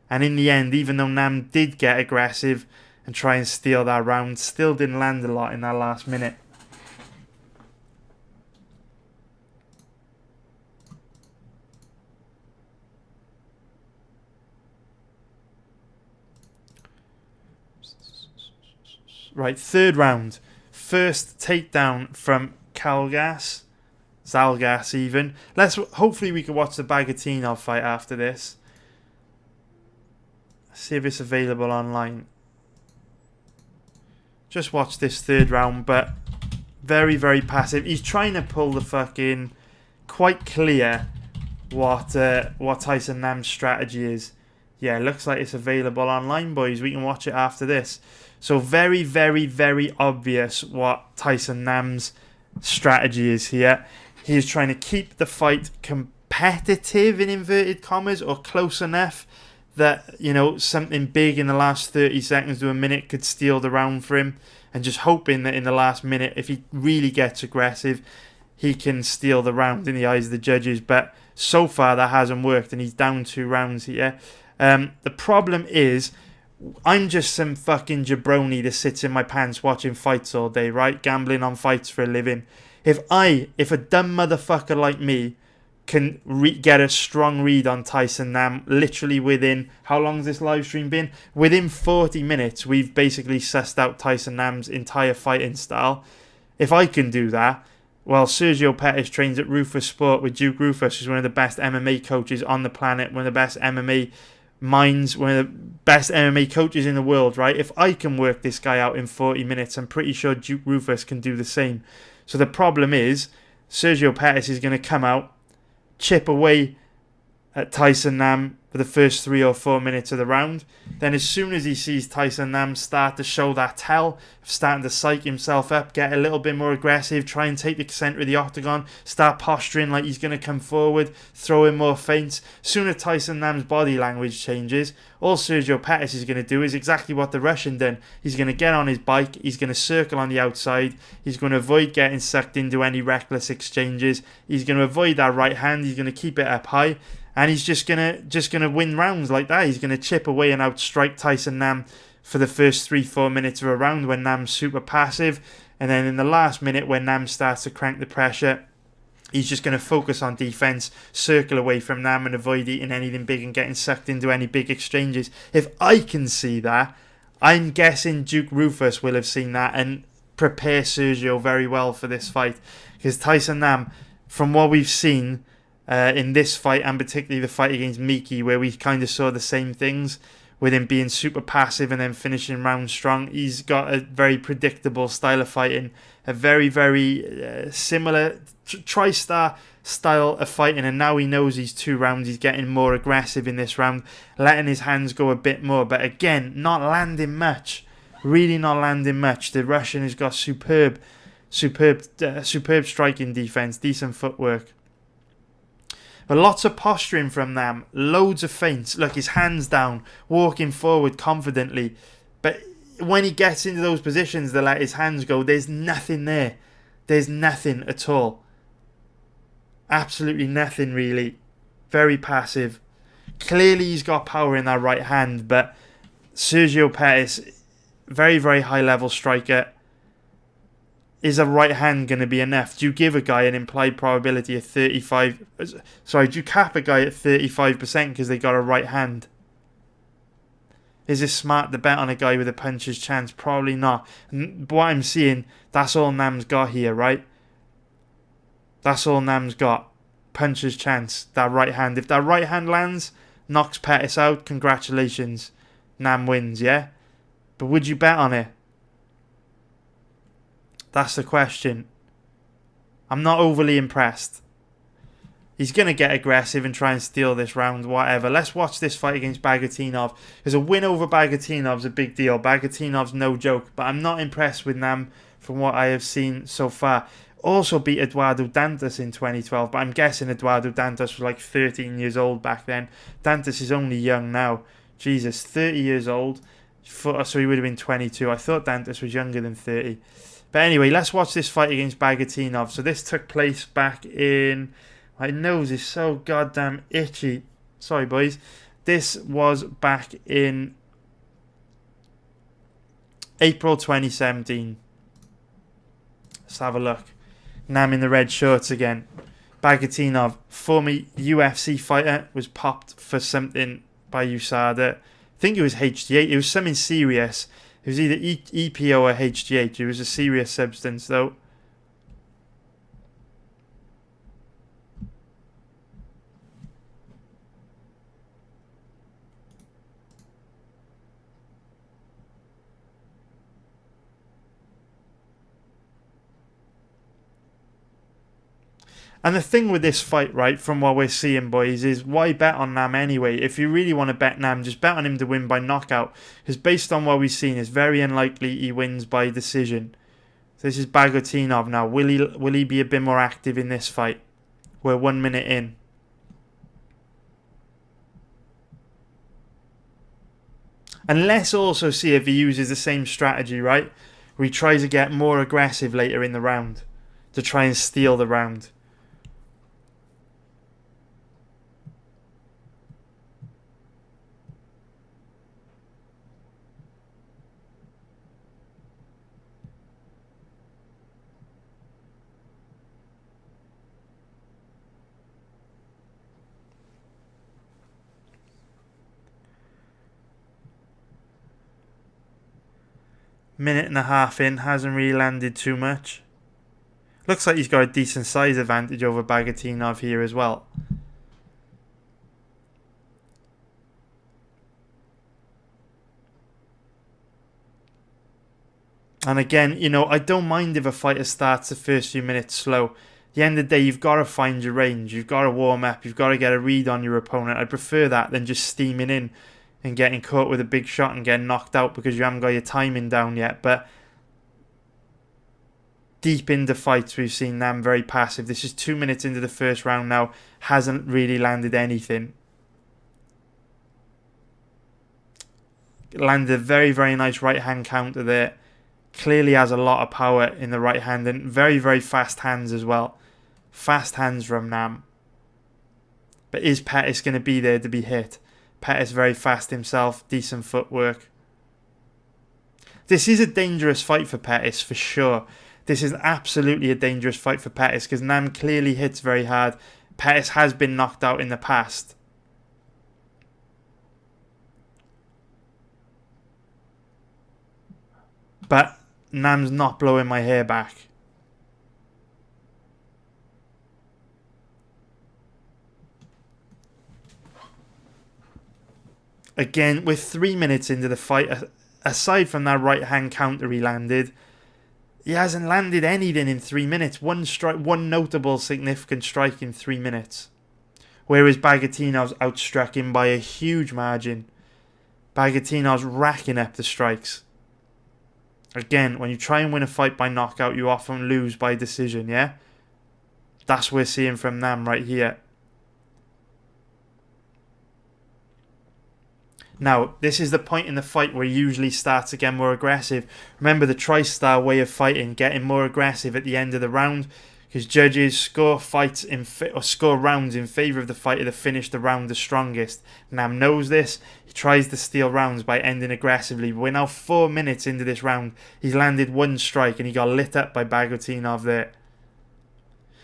And in the end, even though Nam did get aggressive and try and steal that round, still didn't land a lot in that last minute. Right, third round. First takedown from Zalgas even. Hopefully we can watch the Bagautinov fight after this. See if it's available online. Just watch this third round, but very, very passive. He's trying to pull the fucking quite clear what Tyson Nam's strategy is. Yeah, it looks like it's available online, boys. We can watch it after this. So very, very, very obvious what Tyson Nam's strategy is here. He is trying to keep the fight competitive in inverted commas, or close enough that, you know, something big in the last 30 seconds to a minute could steal the round for him, and just hoping that in the last minute, if he really gets aggressive, he can steal the round in the eyes of the judges. But so far that hasn't worked, and he's down 2 rounds here. The problem is, I'm just some fucking jabroni that sits in my pants watching fights all day, right? Gambling on fights for a living. If a dumb motherfucker like me can get a strong read on Tyson Nam, literally within, how long's this live stream been? Within 40 minutes, we've basically sussed out Tyson Nam's entire fighting style. If I can do that, well, Sergio Pettis trains at Rufus Sport with Duke Rufus, who's one of the best MMA coaches on the planet, one of the best MMA minds, one of the best MMA coaches in the world, right? If I can work this guy out in 40 minutes, I'm pretty sure Duke Rufus can do the same. So the problem is, Sergio Pettis is going to come out, chip away at Tyson Nam for the first 3 or 4 minutes of the round. Then as soon as he sees Tyson Nam start to show that tell, starting to psych himself up, get a little bit more aggressive, try and take the centre of the octagon, start posturing like he's going to come forward, throw in more feints. Soon as Tyson Nam's body language changes, all Sergio Pettis is going to do is exactly what the Russian done. He's going to get on his bike, he's going to circle on the outside, he's going to avoid getting sucked into any reckless exchanges, he's going to avoid that right hand, he's going to keep it up high, and he's just gonna win rounds like that. He's gonna chip away and outstrike Tyson Nam for the first 3-4 minutes of a round when Nam's super passive, and then in the last minute when Nam starts to crank the pressure, he's just gonna focus on defense, circle away from Nam, and avoid eating anything big and getting sucked into any big exchanges. If I can see that, I'm guessing Duke Rufus will have seen that and prepare Sergio very well for this fight, because Tyson Nam, from what we've seen in this fight, and particularly the fight against Miki, where we kind of saw the same things with him being super passive and then finishing rounds strong. He's got a very predictable style of fighting, a very, very similar TriStar style of fighting, and now he knows these 2 rounds. He's getting more aggressive in this round, letting his hands go a bit more, but again, not landing much. Really not landing much. The Russian has got superb striking defense, decent footwork. But lots of posturing from Nam, loads of feints. Look, his hands down, walking forward confidently. But when he gets into those positions that let his hands go, there's nothing there. There's nothing at all. Absolutely nothing, really. Very passive. Clearly he's got power in that right hand, but Sergio Pettis, very, very high level striker. Is a right hand going to be enough? Do you give a guy an implied probability of 35... Sorry, do you cap a guy at 35% because they got a right hand? Is it smart to bet on a guy with a puncher's chance? Probably not. But what I'm seeing, that's all Nam's got here, right? That's all Nam's got. Puncher's chance, that right hand. If that right hand lands, knocks Pettis out, congratulations. Nam wins, yeah? But would you bet on it? That's the question. I'm not overly impressed. He's going to get aggressive and try and steal this round, whatever. Let's watch this fight against Bagautinov. Because a win over Bagatinov's a big deal. Bagatinov's no joke. But I'm not impressed with Nam from what I have seen so far. Also beat Eduardo Dantas in 2012. But I'm guessing Eduardo Dantas was like 13 years old back then. Dantas is only young now. Jesus, 30 years old. So he would have been 22. I thought Dantas was younger than 30. But anyway, let's watch this fight against Bagautinov. So this took place back in... My nose is so goddamn itchy. Sorry, boys. This was back in April 2017. Let's have a look. Nam in the red shorts again. Bagautinov, former UFC fighter, was popped for something by USADA. I think it was HGH. It was something serious. It was either EPO or HGH. It was a serious substance, though. And the thing with this fight, right, from what we're seeing, boys, is why bet on Nam anyway? If you really want to bet Nam, just bet on him to win by knockout. Because based on what we've seen, it's very unlikely he wins by decision. So this is Bagautinov now. Will he be a bit more active in this fight? We're 1 minute in. And let's also see if he uses the same strategy, right? Where he tries to get more aggressive later in the round to try and steal the round. Minute and a half in, hasn't really landed too much. Looks like he's got a decent size advantage over Bagautinov here as well. And again, you know, I don't mind if a fighter starts the first few minutes slow. At the end of the day, you've got to find your range. You've got to warm up. You've got to get a read on your opponent. I prefer that than just steaming in and getting caught with a big shot and getting knocked out because you haven't got your timing down yet. But deep into fights, we've seen Nam very passive. This is 2 minutes into the first round now. Hasn't really landed anything. Landed a very, very nice right-hand counter there. Clearly has a lot of power in the right hand and very, very fast hands as well. Fast hands from Nam. But is Pettis going to be there to be hit? Pettis very fast himself. Decent footwork. This is a dangerous fight for Pettis for sure. This is absolutely a dangerous fight for Pettis because Nam clearly hits very hard. Pettis has been knocked out in the past. But Nam's not blowing my hair back. Again, we're 3 minutes into the fight. Aside from that right hand counter he landed, he hasn't landed anything in 3 minutes. One notable significant strike in 3 minutes. Whereas Bagatinov's outstruck him by a huge margin. Bagatinov's racking up the strikes. Again, when you try and win a fight by knockout, you often lose by decision, yeah? That's what we're seeing from Nam right here. Now, this is the point in the fight where he usually starts to get more aggressive. Remember the tri-star way of fighting, getting more aggressive at the end of the round, because judges score rounds in favour of the fighter to finish the round the strongest. Nam knows this. He tries to steal rounds by ending aggressively. But we're now 4 minutes into this round. He's landed one strike and he got lit up by Bagautinov there.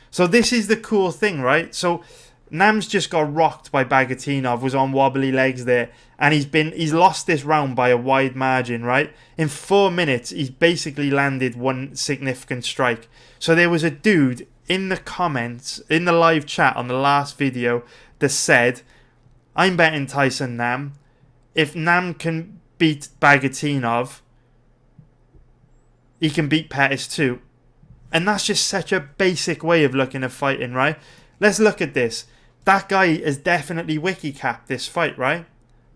So this is the cool thing, right? So Nam's just got rocked by Bagautinov, was on wobbly legs there, and he's lost this round by a wide margin, right? In 4 minutes, he's basically landed one significant strike. So there was a dude in the comments, in the live chat on the last video, that said, I'm betting Tyson Nam. If Nam can beat Bagautinov, he can beat Pettis too. And that's just such a basic way of looking at fighting, right? Let's look at this. That guy has definitely wiki-capped this fight, right?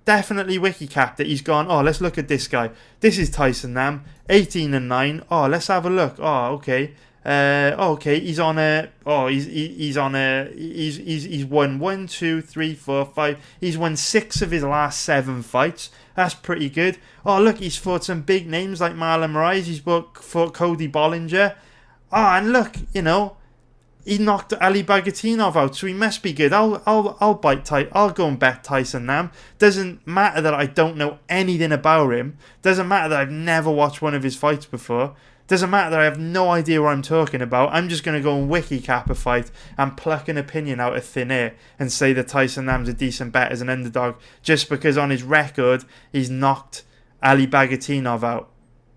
Definitely wiki-capped it. He's gone, oh, let's look at this guy. This is Tyson Nam, 18-9. Oh, let's have a look. Oh, okay. Okay, he's on a. Oh, he's won 1, 2, 3, 4, 5. He's won 6 of his last 7 fights. That's pretty good. Oh, look, he's fought some big names like Marlon Moraes. He's fought Cody Bollinger. Oh, and look, you know, he knocked Ali Bagautinov out, so he must be good. I'll go and bet Tyson Nam. Doesn't matter that I don't know anything about him. Doesn't matter that I've never watched one of his fights before. Doesn't matter that I have no idea what I'm talking about. I'm just going to go and wiki cap a fight and pluck an opinion out of thin air and say that Tyson Nam's a decent bet as an underdog just because on his record he's knocked Ali Bagautinov out.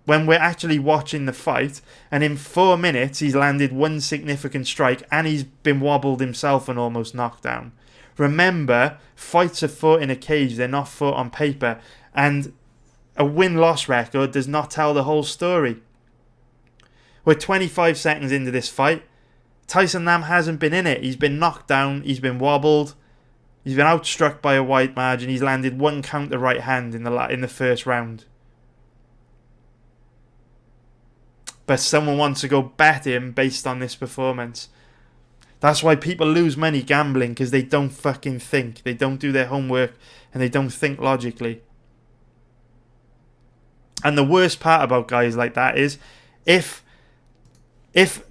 When we're actually watching the fight, and in 4 minutes he's landed one significant strike and he's been wobbled himself and almost knocked down. Remember, fights are fought in a cage, they're not fought on paper, and a win-loss record does not tell the whole story. We're 25 seconds into this fight. Tyson Nam hasn't been in it. He's been knocked down. He's been wobbled. He's been outstruck by a wide margin. He's landed one counter right hand in the first round. But someone wants to go bet him based on this performance. That's why people lose money gambling, because they don't fucking think. They don't do their homework and they don't think logically. And the worst part about guys like that is if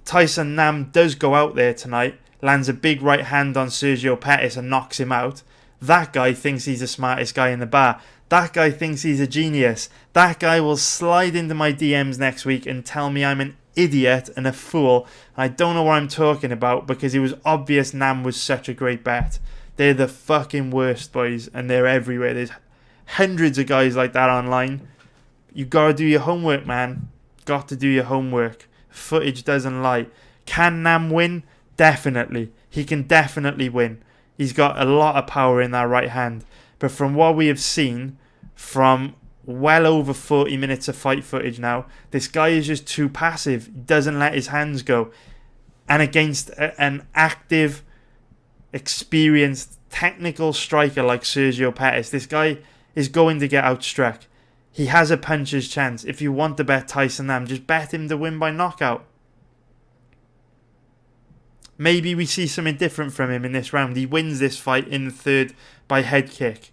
Tyson Nam does go out there tonight, lands a big right hand on Sergio Pettis and knocks him out, that guy thinks he's the smartest guy in the bar. That guy thinks he's a genius. That guy will slide into my DMs next week and tell me I'm an idiot and a fool. I don't know what I'm talking about, because it was obvious Nam was such a great bet. They're the fucking worst, boys, and they're everywhere. There's hundreds of guys like that online. You gotta do your homework, man. Got to do your homework. Footage doesn't lie. Can Nam win? Definitely. He can definitely win. He's got a lot of power in that right hand. But from what we have seen, from well over 40 minutes of fight footage now, this guy is just too passive. He doesn't let his hands go. And against an active, experienced, technical striker like Sergio Pettis, this guy is going to get outstruck. He has a puncher's chance. If you want to bet Tyson Nam, just bet him to win by knockout. Maybe we see something different from him in this round. He wins this fight in the third by head kick.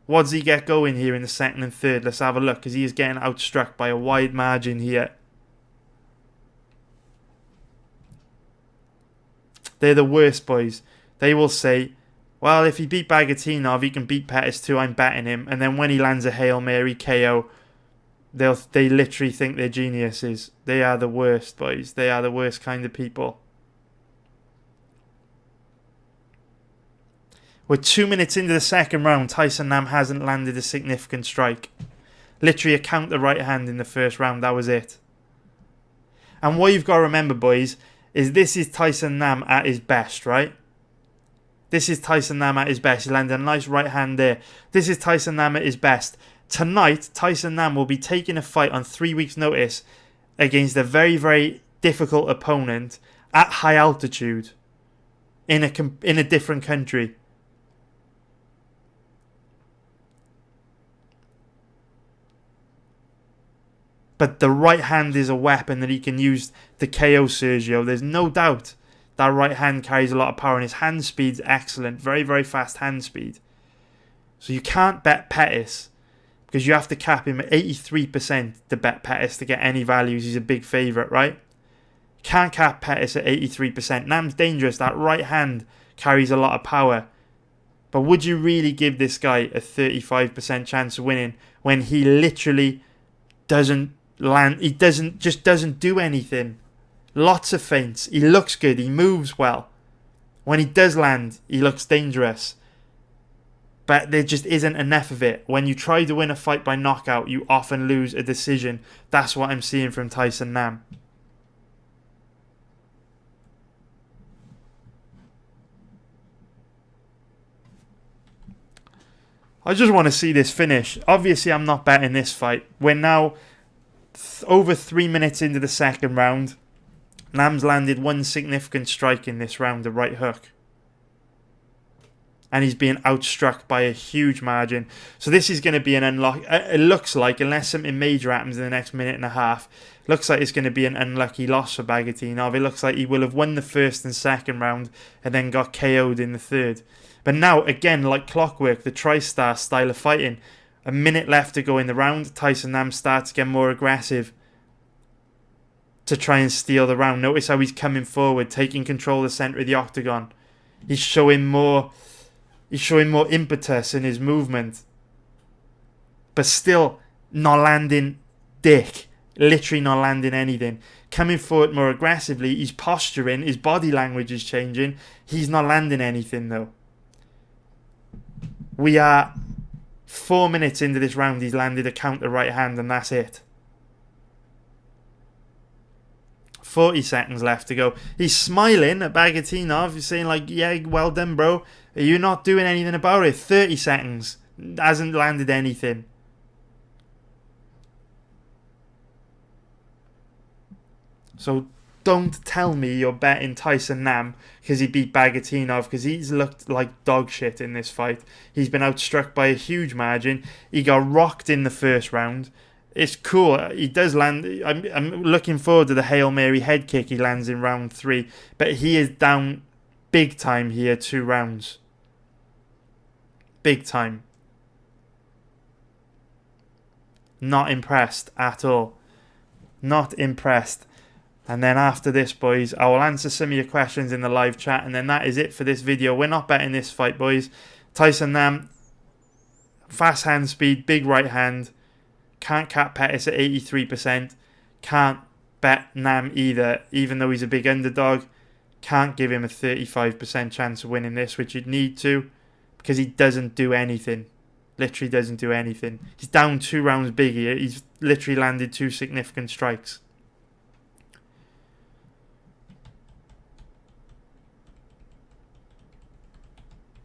What does he get going here in the second and third? Let's have a look, because he is getting outstruck by a wide margin here. They're the worst, boys. They will say, well, if he beat Bagautinov, he can beat Pettis too, I'm betting him. And then when he lands a Hail Mary KO, they literally think they're geniuses. They are the worst, boys. They are the worst kind of people. We're 2 minutes into the second round. Tyson Nam hasn't landed a significant strike. Literally a counter right hand in the first round. That was it. And what you've got to remember, boys, is this is Tyson Nam at his best, right? This is Tyson Nam at his best. He landed a nice right hand there. This is Tyson Nam at his best. Tonight, Tyson Nam will be taking a fight on 3 weeks' notice against a very, very difficult opponent at high altitude in a different country. But the right hand is a weapon that he can use to KO Sergio. There's no doubt that right hand carries a lot of power, and his hand speed's excellent. Very, very fast hand speed. So you can't bet Pettis, because you have to cap him at 83% to bet Pettis to get any values. He's a big favourite, right? Can't cap Pettis at 83%. Nam's dangerous. That right hand carries a lot of power. But would you really give this guy a 35% chance of winning when he literally doesn't land? He doesn't do anything. Lots of feints. He looks good. He moves well. When he does land, he looks dangerous. But there just isn't enough of it. When you try to win a fight by knockout, you often lose a decision. That's what I'm seeing from Tyson Nam. I just want to see this finish. Obviously, I'm not betting this fight. We're now over 3 minutes into the second round. Nam's landed one significant strike in this round, the right hook. And he's being outstruck by a huge margin. So this is going to be an unlucky... It looks like, unless something major happens in the next minute and a half, looks like it's going to be an unlucky loss for Bagautinov. It looks like he will have won the first and second round and then got KO'd in the third. But now, again, like clockwork, the TriStar style of fighting. A minute left to go in the round. Tyson Nam starts to get more aggressive to try and steal the round. Notice how he's coming forward, taking control of the centre of the octagon. He's showing more impetus in his movement. But still not landing dick. Literally not landing anything. Coming forward more aggressively. He's posturing. His body language is changing. He's not landing anything though. We are 4 minutes into this round. He's landed a counter right hand and that's it. 40 seconds left to go. He's smiling at Bagautinov. He's saying like, yeah, well done, bro. Are you not doing anything about it? 30 seconds. Hasn't landed anything. So Don't tell me you're betting Tyson Nam because he beat Bagautinov, because he's looked like dog shit in this fight. He's been outstruck by a huge margin. He got rocked in the first round. It's cool. He does land. I'm looking forward to the Hail Mary head kick he lands in round 3. But he is down big time here, 2 rounds. Big time. Not impressed at all. Not impressed. And then after this, boys, I will answer some of your questions in the live chat. And then that is it for this video. We're not betting this fight, boys. Tyson Nam, fast hand speed, big right hand. Can't cap Pettis at 83%. Can't bet Nam either, even though he's a big underdog. Can't give him a 35% chance of winning this, which you'd need to, because he doesn't do anything. Literally doesn't do anything. He's down 2 rounds big here. He's literally landed 2 significant strikes.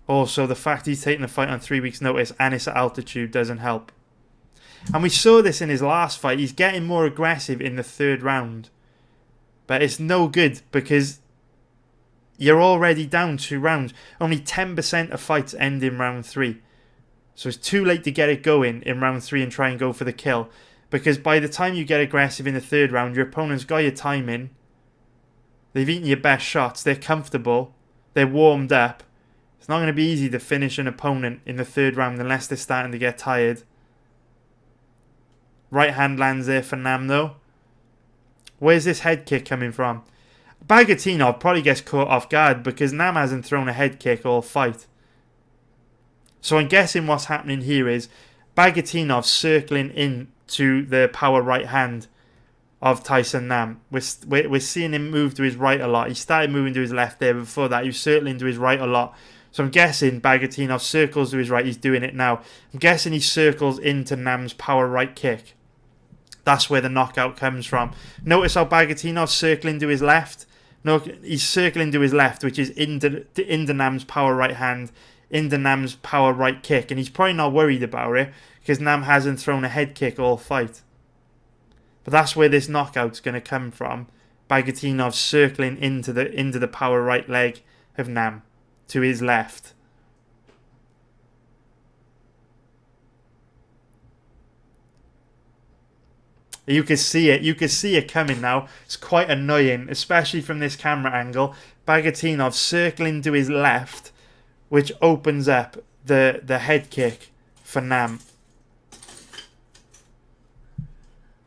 Also, the fact he's taking the fight on 3 weeks' notice and it's at altitude doesn't help. And we saw this in his last fight. He's getting more aggressive in the 3rd round. But it's no good because you're already down 2 rounds. Only 10% of fights end in round 3. So it's too late to get it going in round 3 and try and go for the kill. Because by the time you get aggressive in the 3rd round, your opponent's got your timing. They've eaten your best shots. They're comfortable. They're warmed up. It's not going to be easy to finish an opponent in the 3rd round unless they're starting to get tired. Right hand lands there for Nam though. Where's this head kick coming from? Bagautinov probably gets caught off guard because Nam hasn't thrown a head kick all fight. So I'm guessing what's happening here is Bagautinov circling in to the power right hand of Tyson Nam. We're seeing him move to his right a lot. He started moving to his left there. Before that, he was circling to his right a lot. So I'm guessing Bagautinov circles to his right. He's doing it now. I'm guessing he circles into Nam's power right kick. That's where the knockout comes from. Notice how Bagautinov circling to his left. No, he's circling to his left, which is into Nam's power right hand, into Nam's power right kick. And he's probably not worried about it because Nam hasn't thrown a head kick all fight. But that's where this knockout's going to come from. Bagautinov circling into the power right leg of Nam to his left. You can see it. You can see it coming now. It's quite annoying, especially from this camera angle. Bagautinov circling to his left, which opens up the head kick for Nam.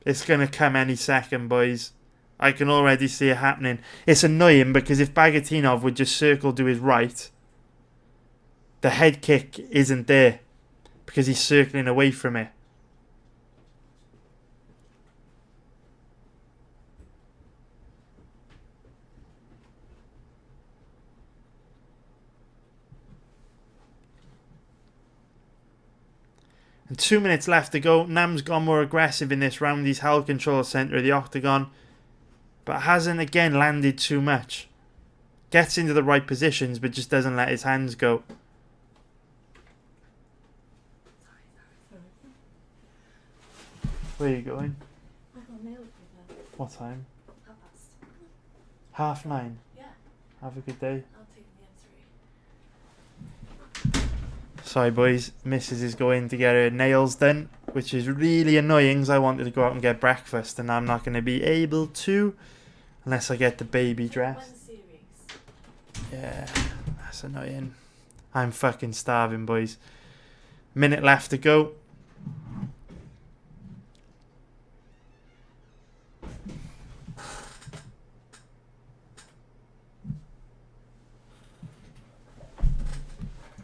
It's going to come any second, boys. I can already see it happening. It's annoying because if Bagautinov would just circle to his right, the head kick isn't there because he's circling away from it. And 2 minutes left to go. Nam's gone more aggressive in this round. He's held control centre of the octagon, but hasn't again landed too much. Gets into the right positions, but just doesn't let his hands go. Where are you going? I got mail with her. What time? 9:30. 9:30. Yeah. Have a good day. I'll take the M3. Sorry, boys. Mrs. is going to get her nails done, which is really annoying because I wanted to go out and get breakfast, and I'm not going to be able to unless I get the baby dressed. Yeah, that's annoying. I'm fucking starving, boys. Minute left to go.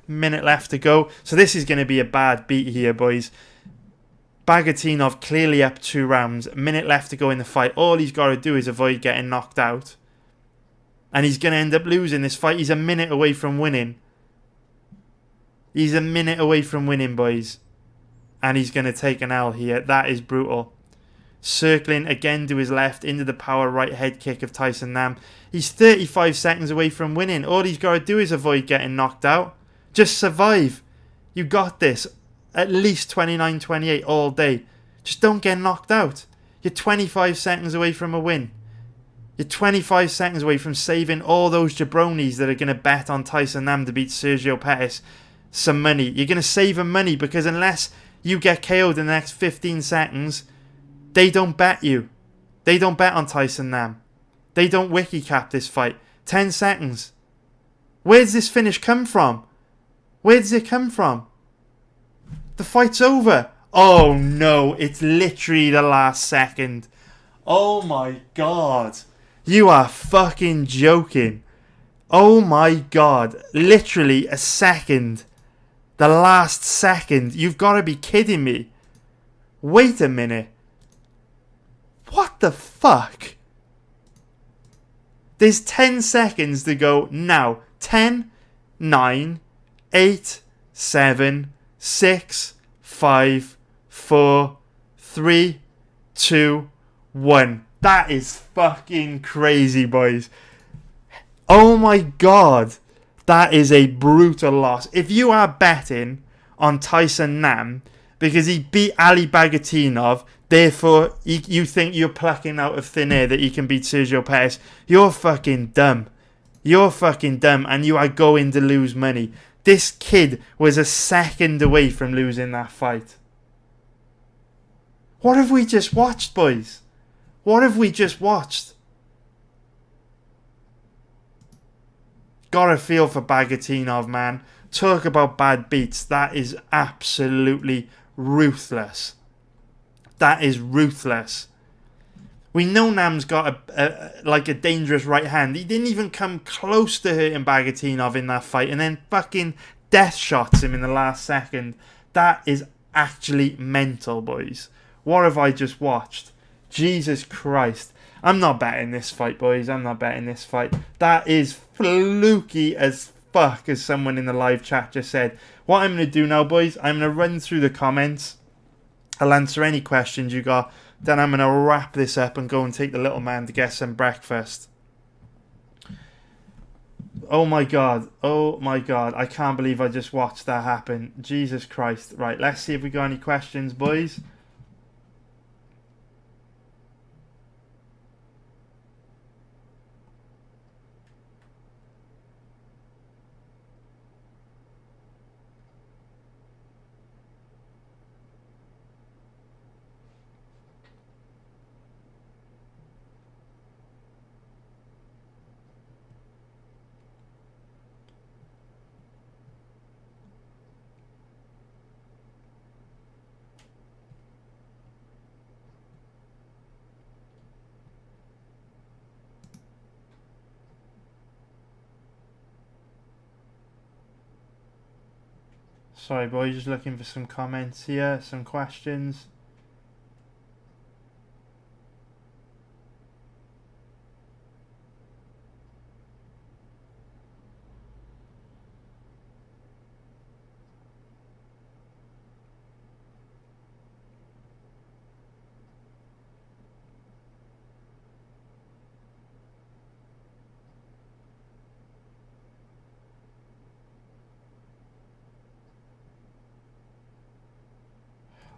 Minute left to go. So this is going to be a bad beat here, boys. Bagautinov clearly up 2 rounds. A minute left to go in the fight. All he's got to do is avoid getting knocked out. And he's going to end up losing this fight. He's a minute away from winning. He's a minute away from winning, boys. And he's going to take an L here. That is brutal. Circling again to his left into the power right head kick of Tyson Nam. He's 35 seconds away from winning. All he's got to do is avoid getting knocked out. Just survive. You got this. At least 29-28 all day. Just don't get knocked out. You're 25 seconds away from a win. You're 25 seconds away from saving all those jabronis that are going to bet on Tyson Nam to beat Sergio Pettis some money. You're going to save them money because unless you get KO'd in the next 15 seconds, they don't bet you. They don't bet on Tyson Nam. They don't wiki cap this fight. 10 seconds. Where does this finish come from? Where does it come from? The fight's over. Oh no, it's literally the last second. Oh my god. You are fucking joking. Oh my god. Literally a second. The last second. You've got to be kidding me. Wait a minute. What the fuck? There's 10 seconds to go now. 10, 9, 8, 7, 6, 5, 4, 3, 2, 1. That is fucking crazy, boys. Oh my god. That is a brutal loss. If you are betting on Tyson Nam because he beat Ali Bagautinov, therefore you think you're plucking out of thin air that he can beat Sergio Pettis, you're fucking dumb. You're fucking dumb and you are going to lose money. This kid was a second away from losing that fight. What have we just watched, boys? What have we just watched? Gotta feel for Bagautinov, man. Talk about bad beats. That is absolutely ruthless. That is ruthless. We know Nam's got a dangerous right hand. He didn't even come close to hurting Bagautinov in that fight, and then fucking death shots him in the last second. That is actually mental, boys. What have I just watched? Jesus Christ. I'm not betting this fight, boys. I'm not betting this fight. That is fluky as fuck, as someone in the live chat just said. What I'm going to do now, boys, I'm going to run through the comments. I'll answer any questions you got. Then I'm going to wrap this up and go and take the little man to get some breakfast. Oh my god. Oh my god. I can't believe I just watched that happen. Jesus Christ. Right, let's see if we got any questions, boys. Sorry, boys, just looking for some comments here, some questions.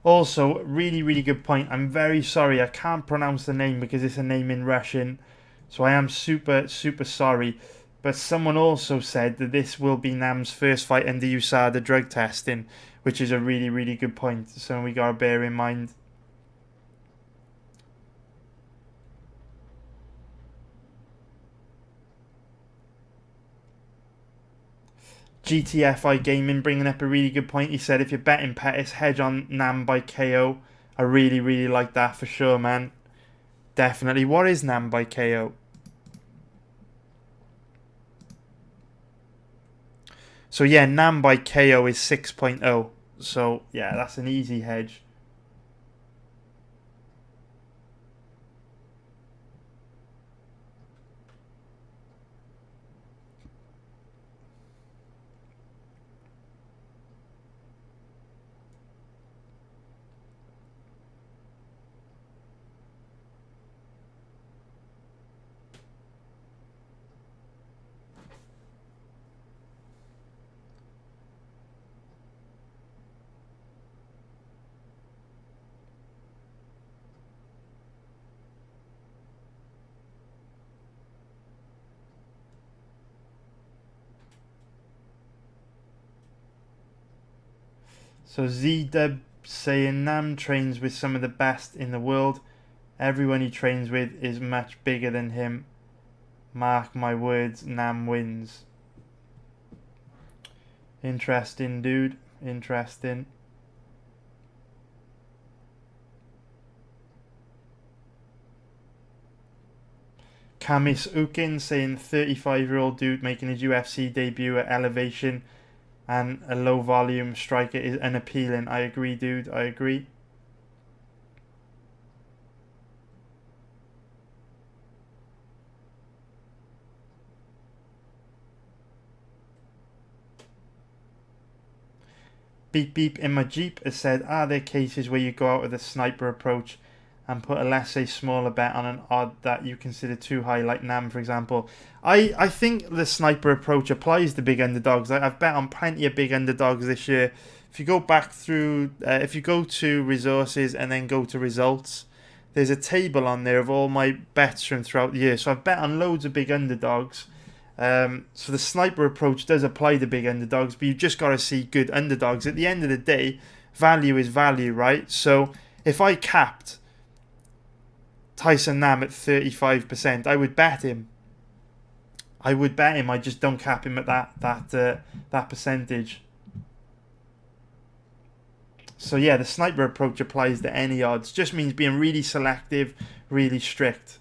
Also, really, really good point. I'm very sorry. I can't pronounce the name because it's a name in Russian. So I am super, super sorry. But someone also said that this will be Nam's first fight under USADA drug testing, which is a really, really good point. So we got to bear in mind. GTFI Gaming bringing up a really good point. He said if you're betting Pettis, hedge on Nam by KO. I really, really like that for sure, man. Definitely. What is Nam by KO? So yeah, Nam by KO is 6.0. So yeah, that's an easy hedge. So Z-Dub saying Nam trains with some of the best in the world. Everyone he trains with is much bigger than him. Mark my words, Nam wins. Interesting, dude. Interesting. Kamis Ukin saying 35-year-old dude making his UFC debut at elevation and a low volume striker is unappealing. I agree, dude. I agree. Beep Beep in my Jeep has said, are there cases where you go out with a sniper approach and put a let's say smaller bet on an odd that you consider too high, like Nam for example? I think the sniper approach applies to big underdogs. I've bet on plenty of big underdogs this year. If you go back through, if you go to resources and then go to results, there's a table on there of all my bets from throughout the year. So I've bet on loads of big underdogs. So the sniper approach does apply to big underdogs, but you've just got to see good underdogs. At the end of the day, value is value, right? So if I capped Tyson Nam at 35%, I would bet him. I just don't cap him at that percentage. So yeah, the sniper approach applies to any odds. Just means being really selective, really strict.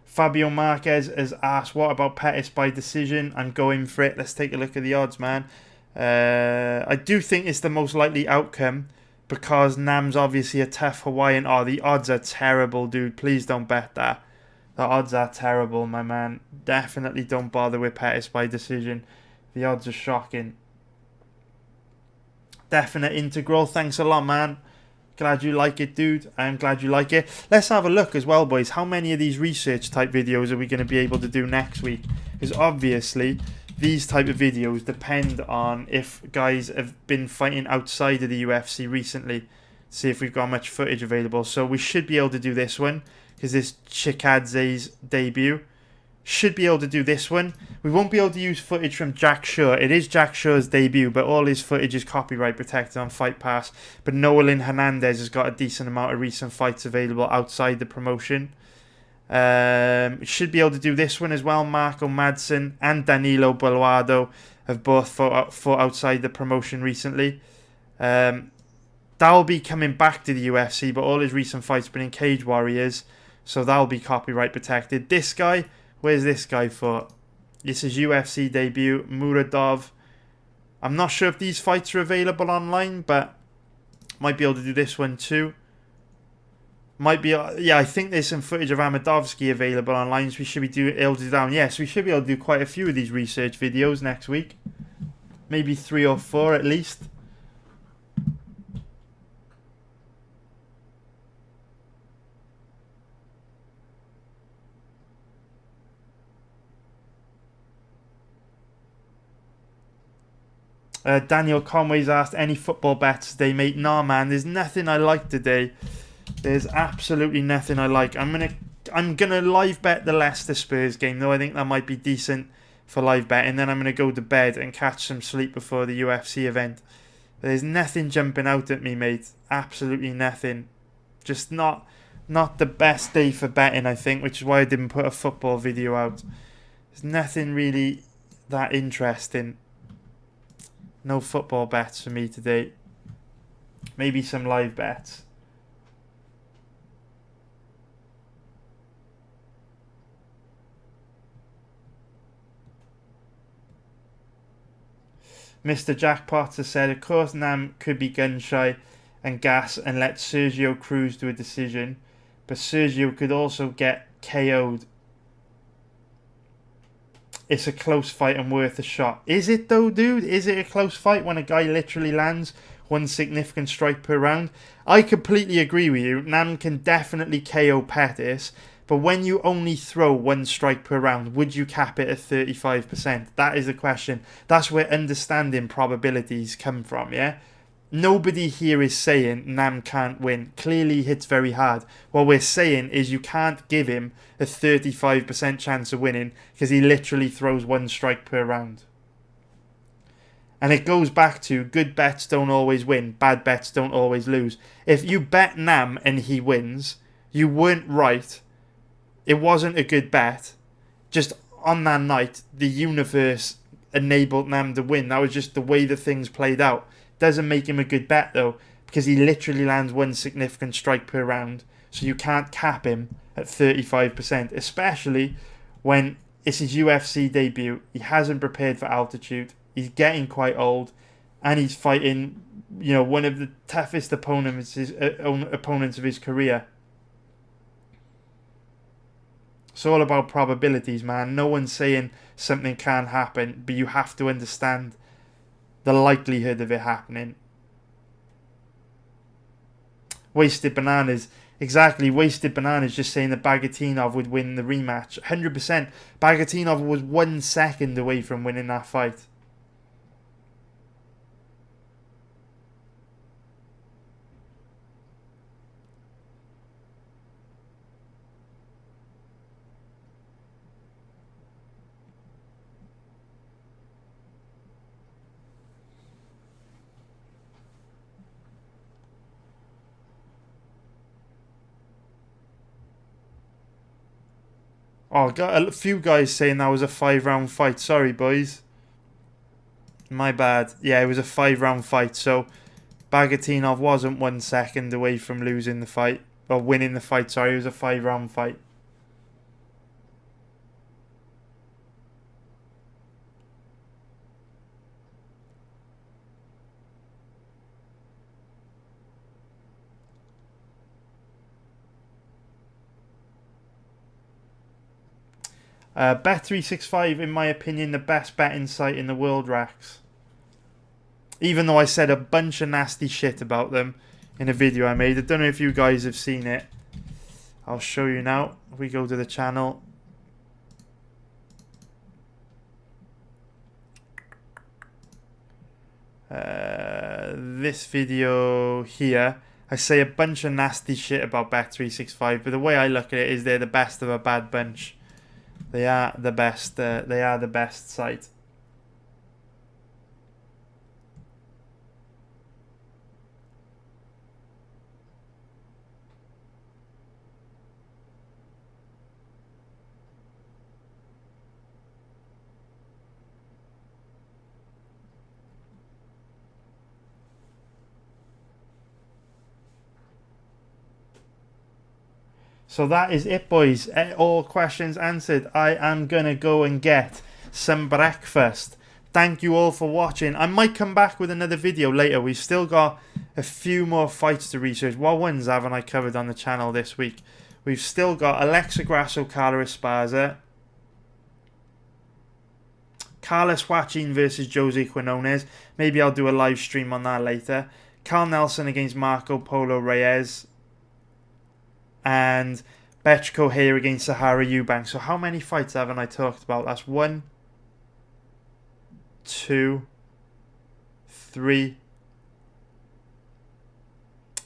Fabio Marquez has asked, what about Pettis by decision? I'm going for it. Let's take a look at the odds, man. I do think it's the most likely outcome because Nam's obviously a tough Hawaiian. Oh, the odds are terrible, dude. Please don't bet that. The odds are terrible, my man. Definitely don't bother with Pettis by decision. The odds are shocking. Definite integral. Thanks a lot, man. Glad you like it, dude. I'm glad you like it. Let's have a look as well, boys. How many of these research type videos are we going to be able to do next week? Because obviously, these type of videos depend on if guys have been fighting outside of the UFC recently. See if we've got much footage available. So we should be able to do this one because this Chikadze's debut. Should be able to do this one. We won't be able to use footage from Jack Shore. It is Jack Shore's debut, but all his footage is copyright protected on Fight Pass. But Noelin Hernandez has got a decent amount of recent fights available outside the promotion. Should be able to do this one as well. Marco Madsen and Danilo Boluardo have both fought outside the promotion recently. That'll be coming back to the UFC, but all his recent fights have been in Cage Warriors, so that'll be copyright protected. This guy... Where's this guy for? This is UFC debut, Muradov. I'm not sure if these fights are available online, but might be able to do this one too. Might be, yeah, I think there's some footage of Amadovsky available online, so we should be able to do that one. Yes, we should be able to do quite a few of these research videos next week. Maybe 3 or 4 at least. Daniel Conway's asked, any football bets today, mate? Nah, man, there's nothing I like today. There's absolutely nothing I like. I'm gonna live bet the Leicester Spurs game, though I think that might be decent for live betting. Then I'm gonna go to bed and catch some sleep before the UFC event. There's nothing jumping out at me, mate. Absolutely nothing. Just not the best day for betting, I think, which is why I didn't put a football video out. There's nothing really that interesting. No football bets for me today. Maybe some live bets. Mr. Jackpot has said, of course Nam could be gun shy and gas and let Sergio cruise to a decision, but Sergio could also get KO'd. It's a close fight and worth a shot. Is it though, dude? Is it a close fight when a guy literally lands one significant strike per round? I completely agree with you. Nam can definitely KO Pettis, but when you only throw one strike per round, would you cap it at 35%? That is the question. That's where understanding probabilities come from, yeah? Nobody here is saying Nam can't win. Clearly he hits very hard. What we're saying is you can't give him a 35% chance of winning because he literally throws one strike per round. And it goes back to good bets don't always win, bad bets don't always lose. If you bet Nam and he wins, you weren't right. It wasn't a good bet. Just on that night, the universe enabled Nam to win. That was just the way the things played out. Doesn't make him a good bet though, because he literally lands one significant strike per round. So you can't cap him at 35%, especially when it's his UFC debut. He hasn't prepared for altitude. He's getting quite old, and he's fighting, one of the toughest opponents of his career. It's all about probabilities, man. No one's saying something can't happen, but you have to understand the likelihood of it happening. Wasted bananas. Exactly, wasted bananas just saying that Bagautinov would win the rematch. 100%. Bagautinov was 1 second away from winning that fight. Oh, got a few guys saying that was a 5-round fight. Sorry, boys. My bad. Yeah, it was a 5-round fight. So, Bagautinov wasn't 1 second away from losing the fight. Or winning the fight, sorry. It was a 5-round fight. Bet365, in my opinion, the best betting site in the world, Rax. Even though I said a bunch of nasty shit about them in a video I made. I don't know if you guys have seen it. I'll show you now. If we go to the channel. This video here. I say a bunch of nasty shit about Bet365. But the way I look at it is they're the best of a bad bunch. They are the best. They are the best site. So that is it, boys. All questions answered. I am going to go and get some breakfast. Thank you all for watching. I might come back with another video later. We've still got a few more fights to research. What ones haven't I covered on the channel this week? We've still got Alexa Grasso, Carla Esparza. Carlos Joaquin versus Jose Quinones. Maybe I'll do a live stream on that later. Carl Nelson against Marco Polo Reyes. And Betchko here against Sahara Eubank. So how many fights haven't I talked about? That's 1, 2, 3,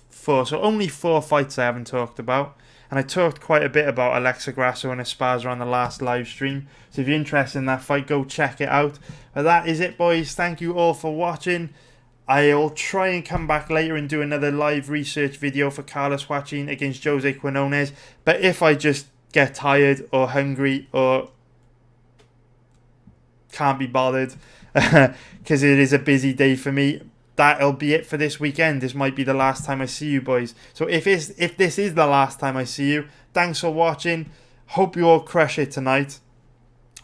4. So only 4 fights I haven't talked about. And I talked quite a bit about Alexa Grasso and Esparza on the last live stream. So if you're interested in that fight, go check it out. But that is it, boys. Thank you all for watching. I'll try and come back later and do another live research video for Carlos Joaquin against Jose Quinones. But if I just get tired or hungry or can't be bothered because it is a busy day for me, that'll be it for this weekend. This might be the last time I see you, boys. So if this is the last time I see you, thanks for watching. Hope you all crush it tonight.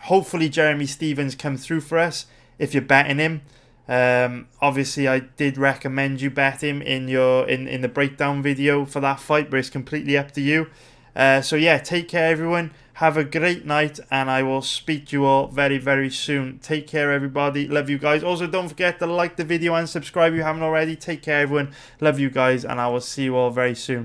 Hopefully Jeremy Stephens come through for us if you're betting him. Obviously I did recommend you bet him in the breakdown video for that fight, but it's completely up to you. So yeah, take care everyone, have a great night, and I will speak to you all very, very soon. Take care everybody, love you guys. Also don't forget to like the video and subscribe if you haven't already. Take care everyone, love you guys, and I will see you all very soon.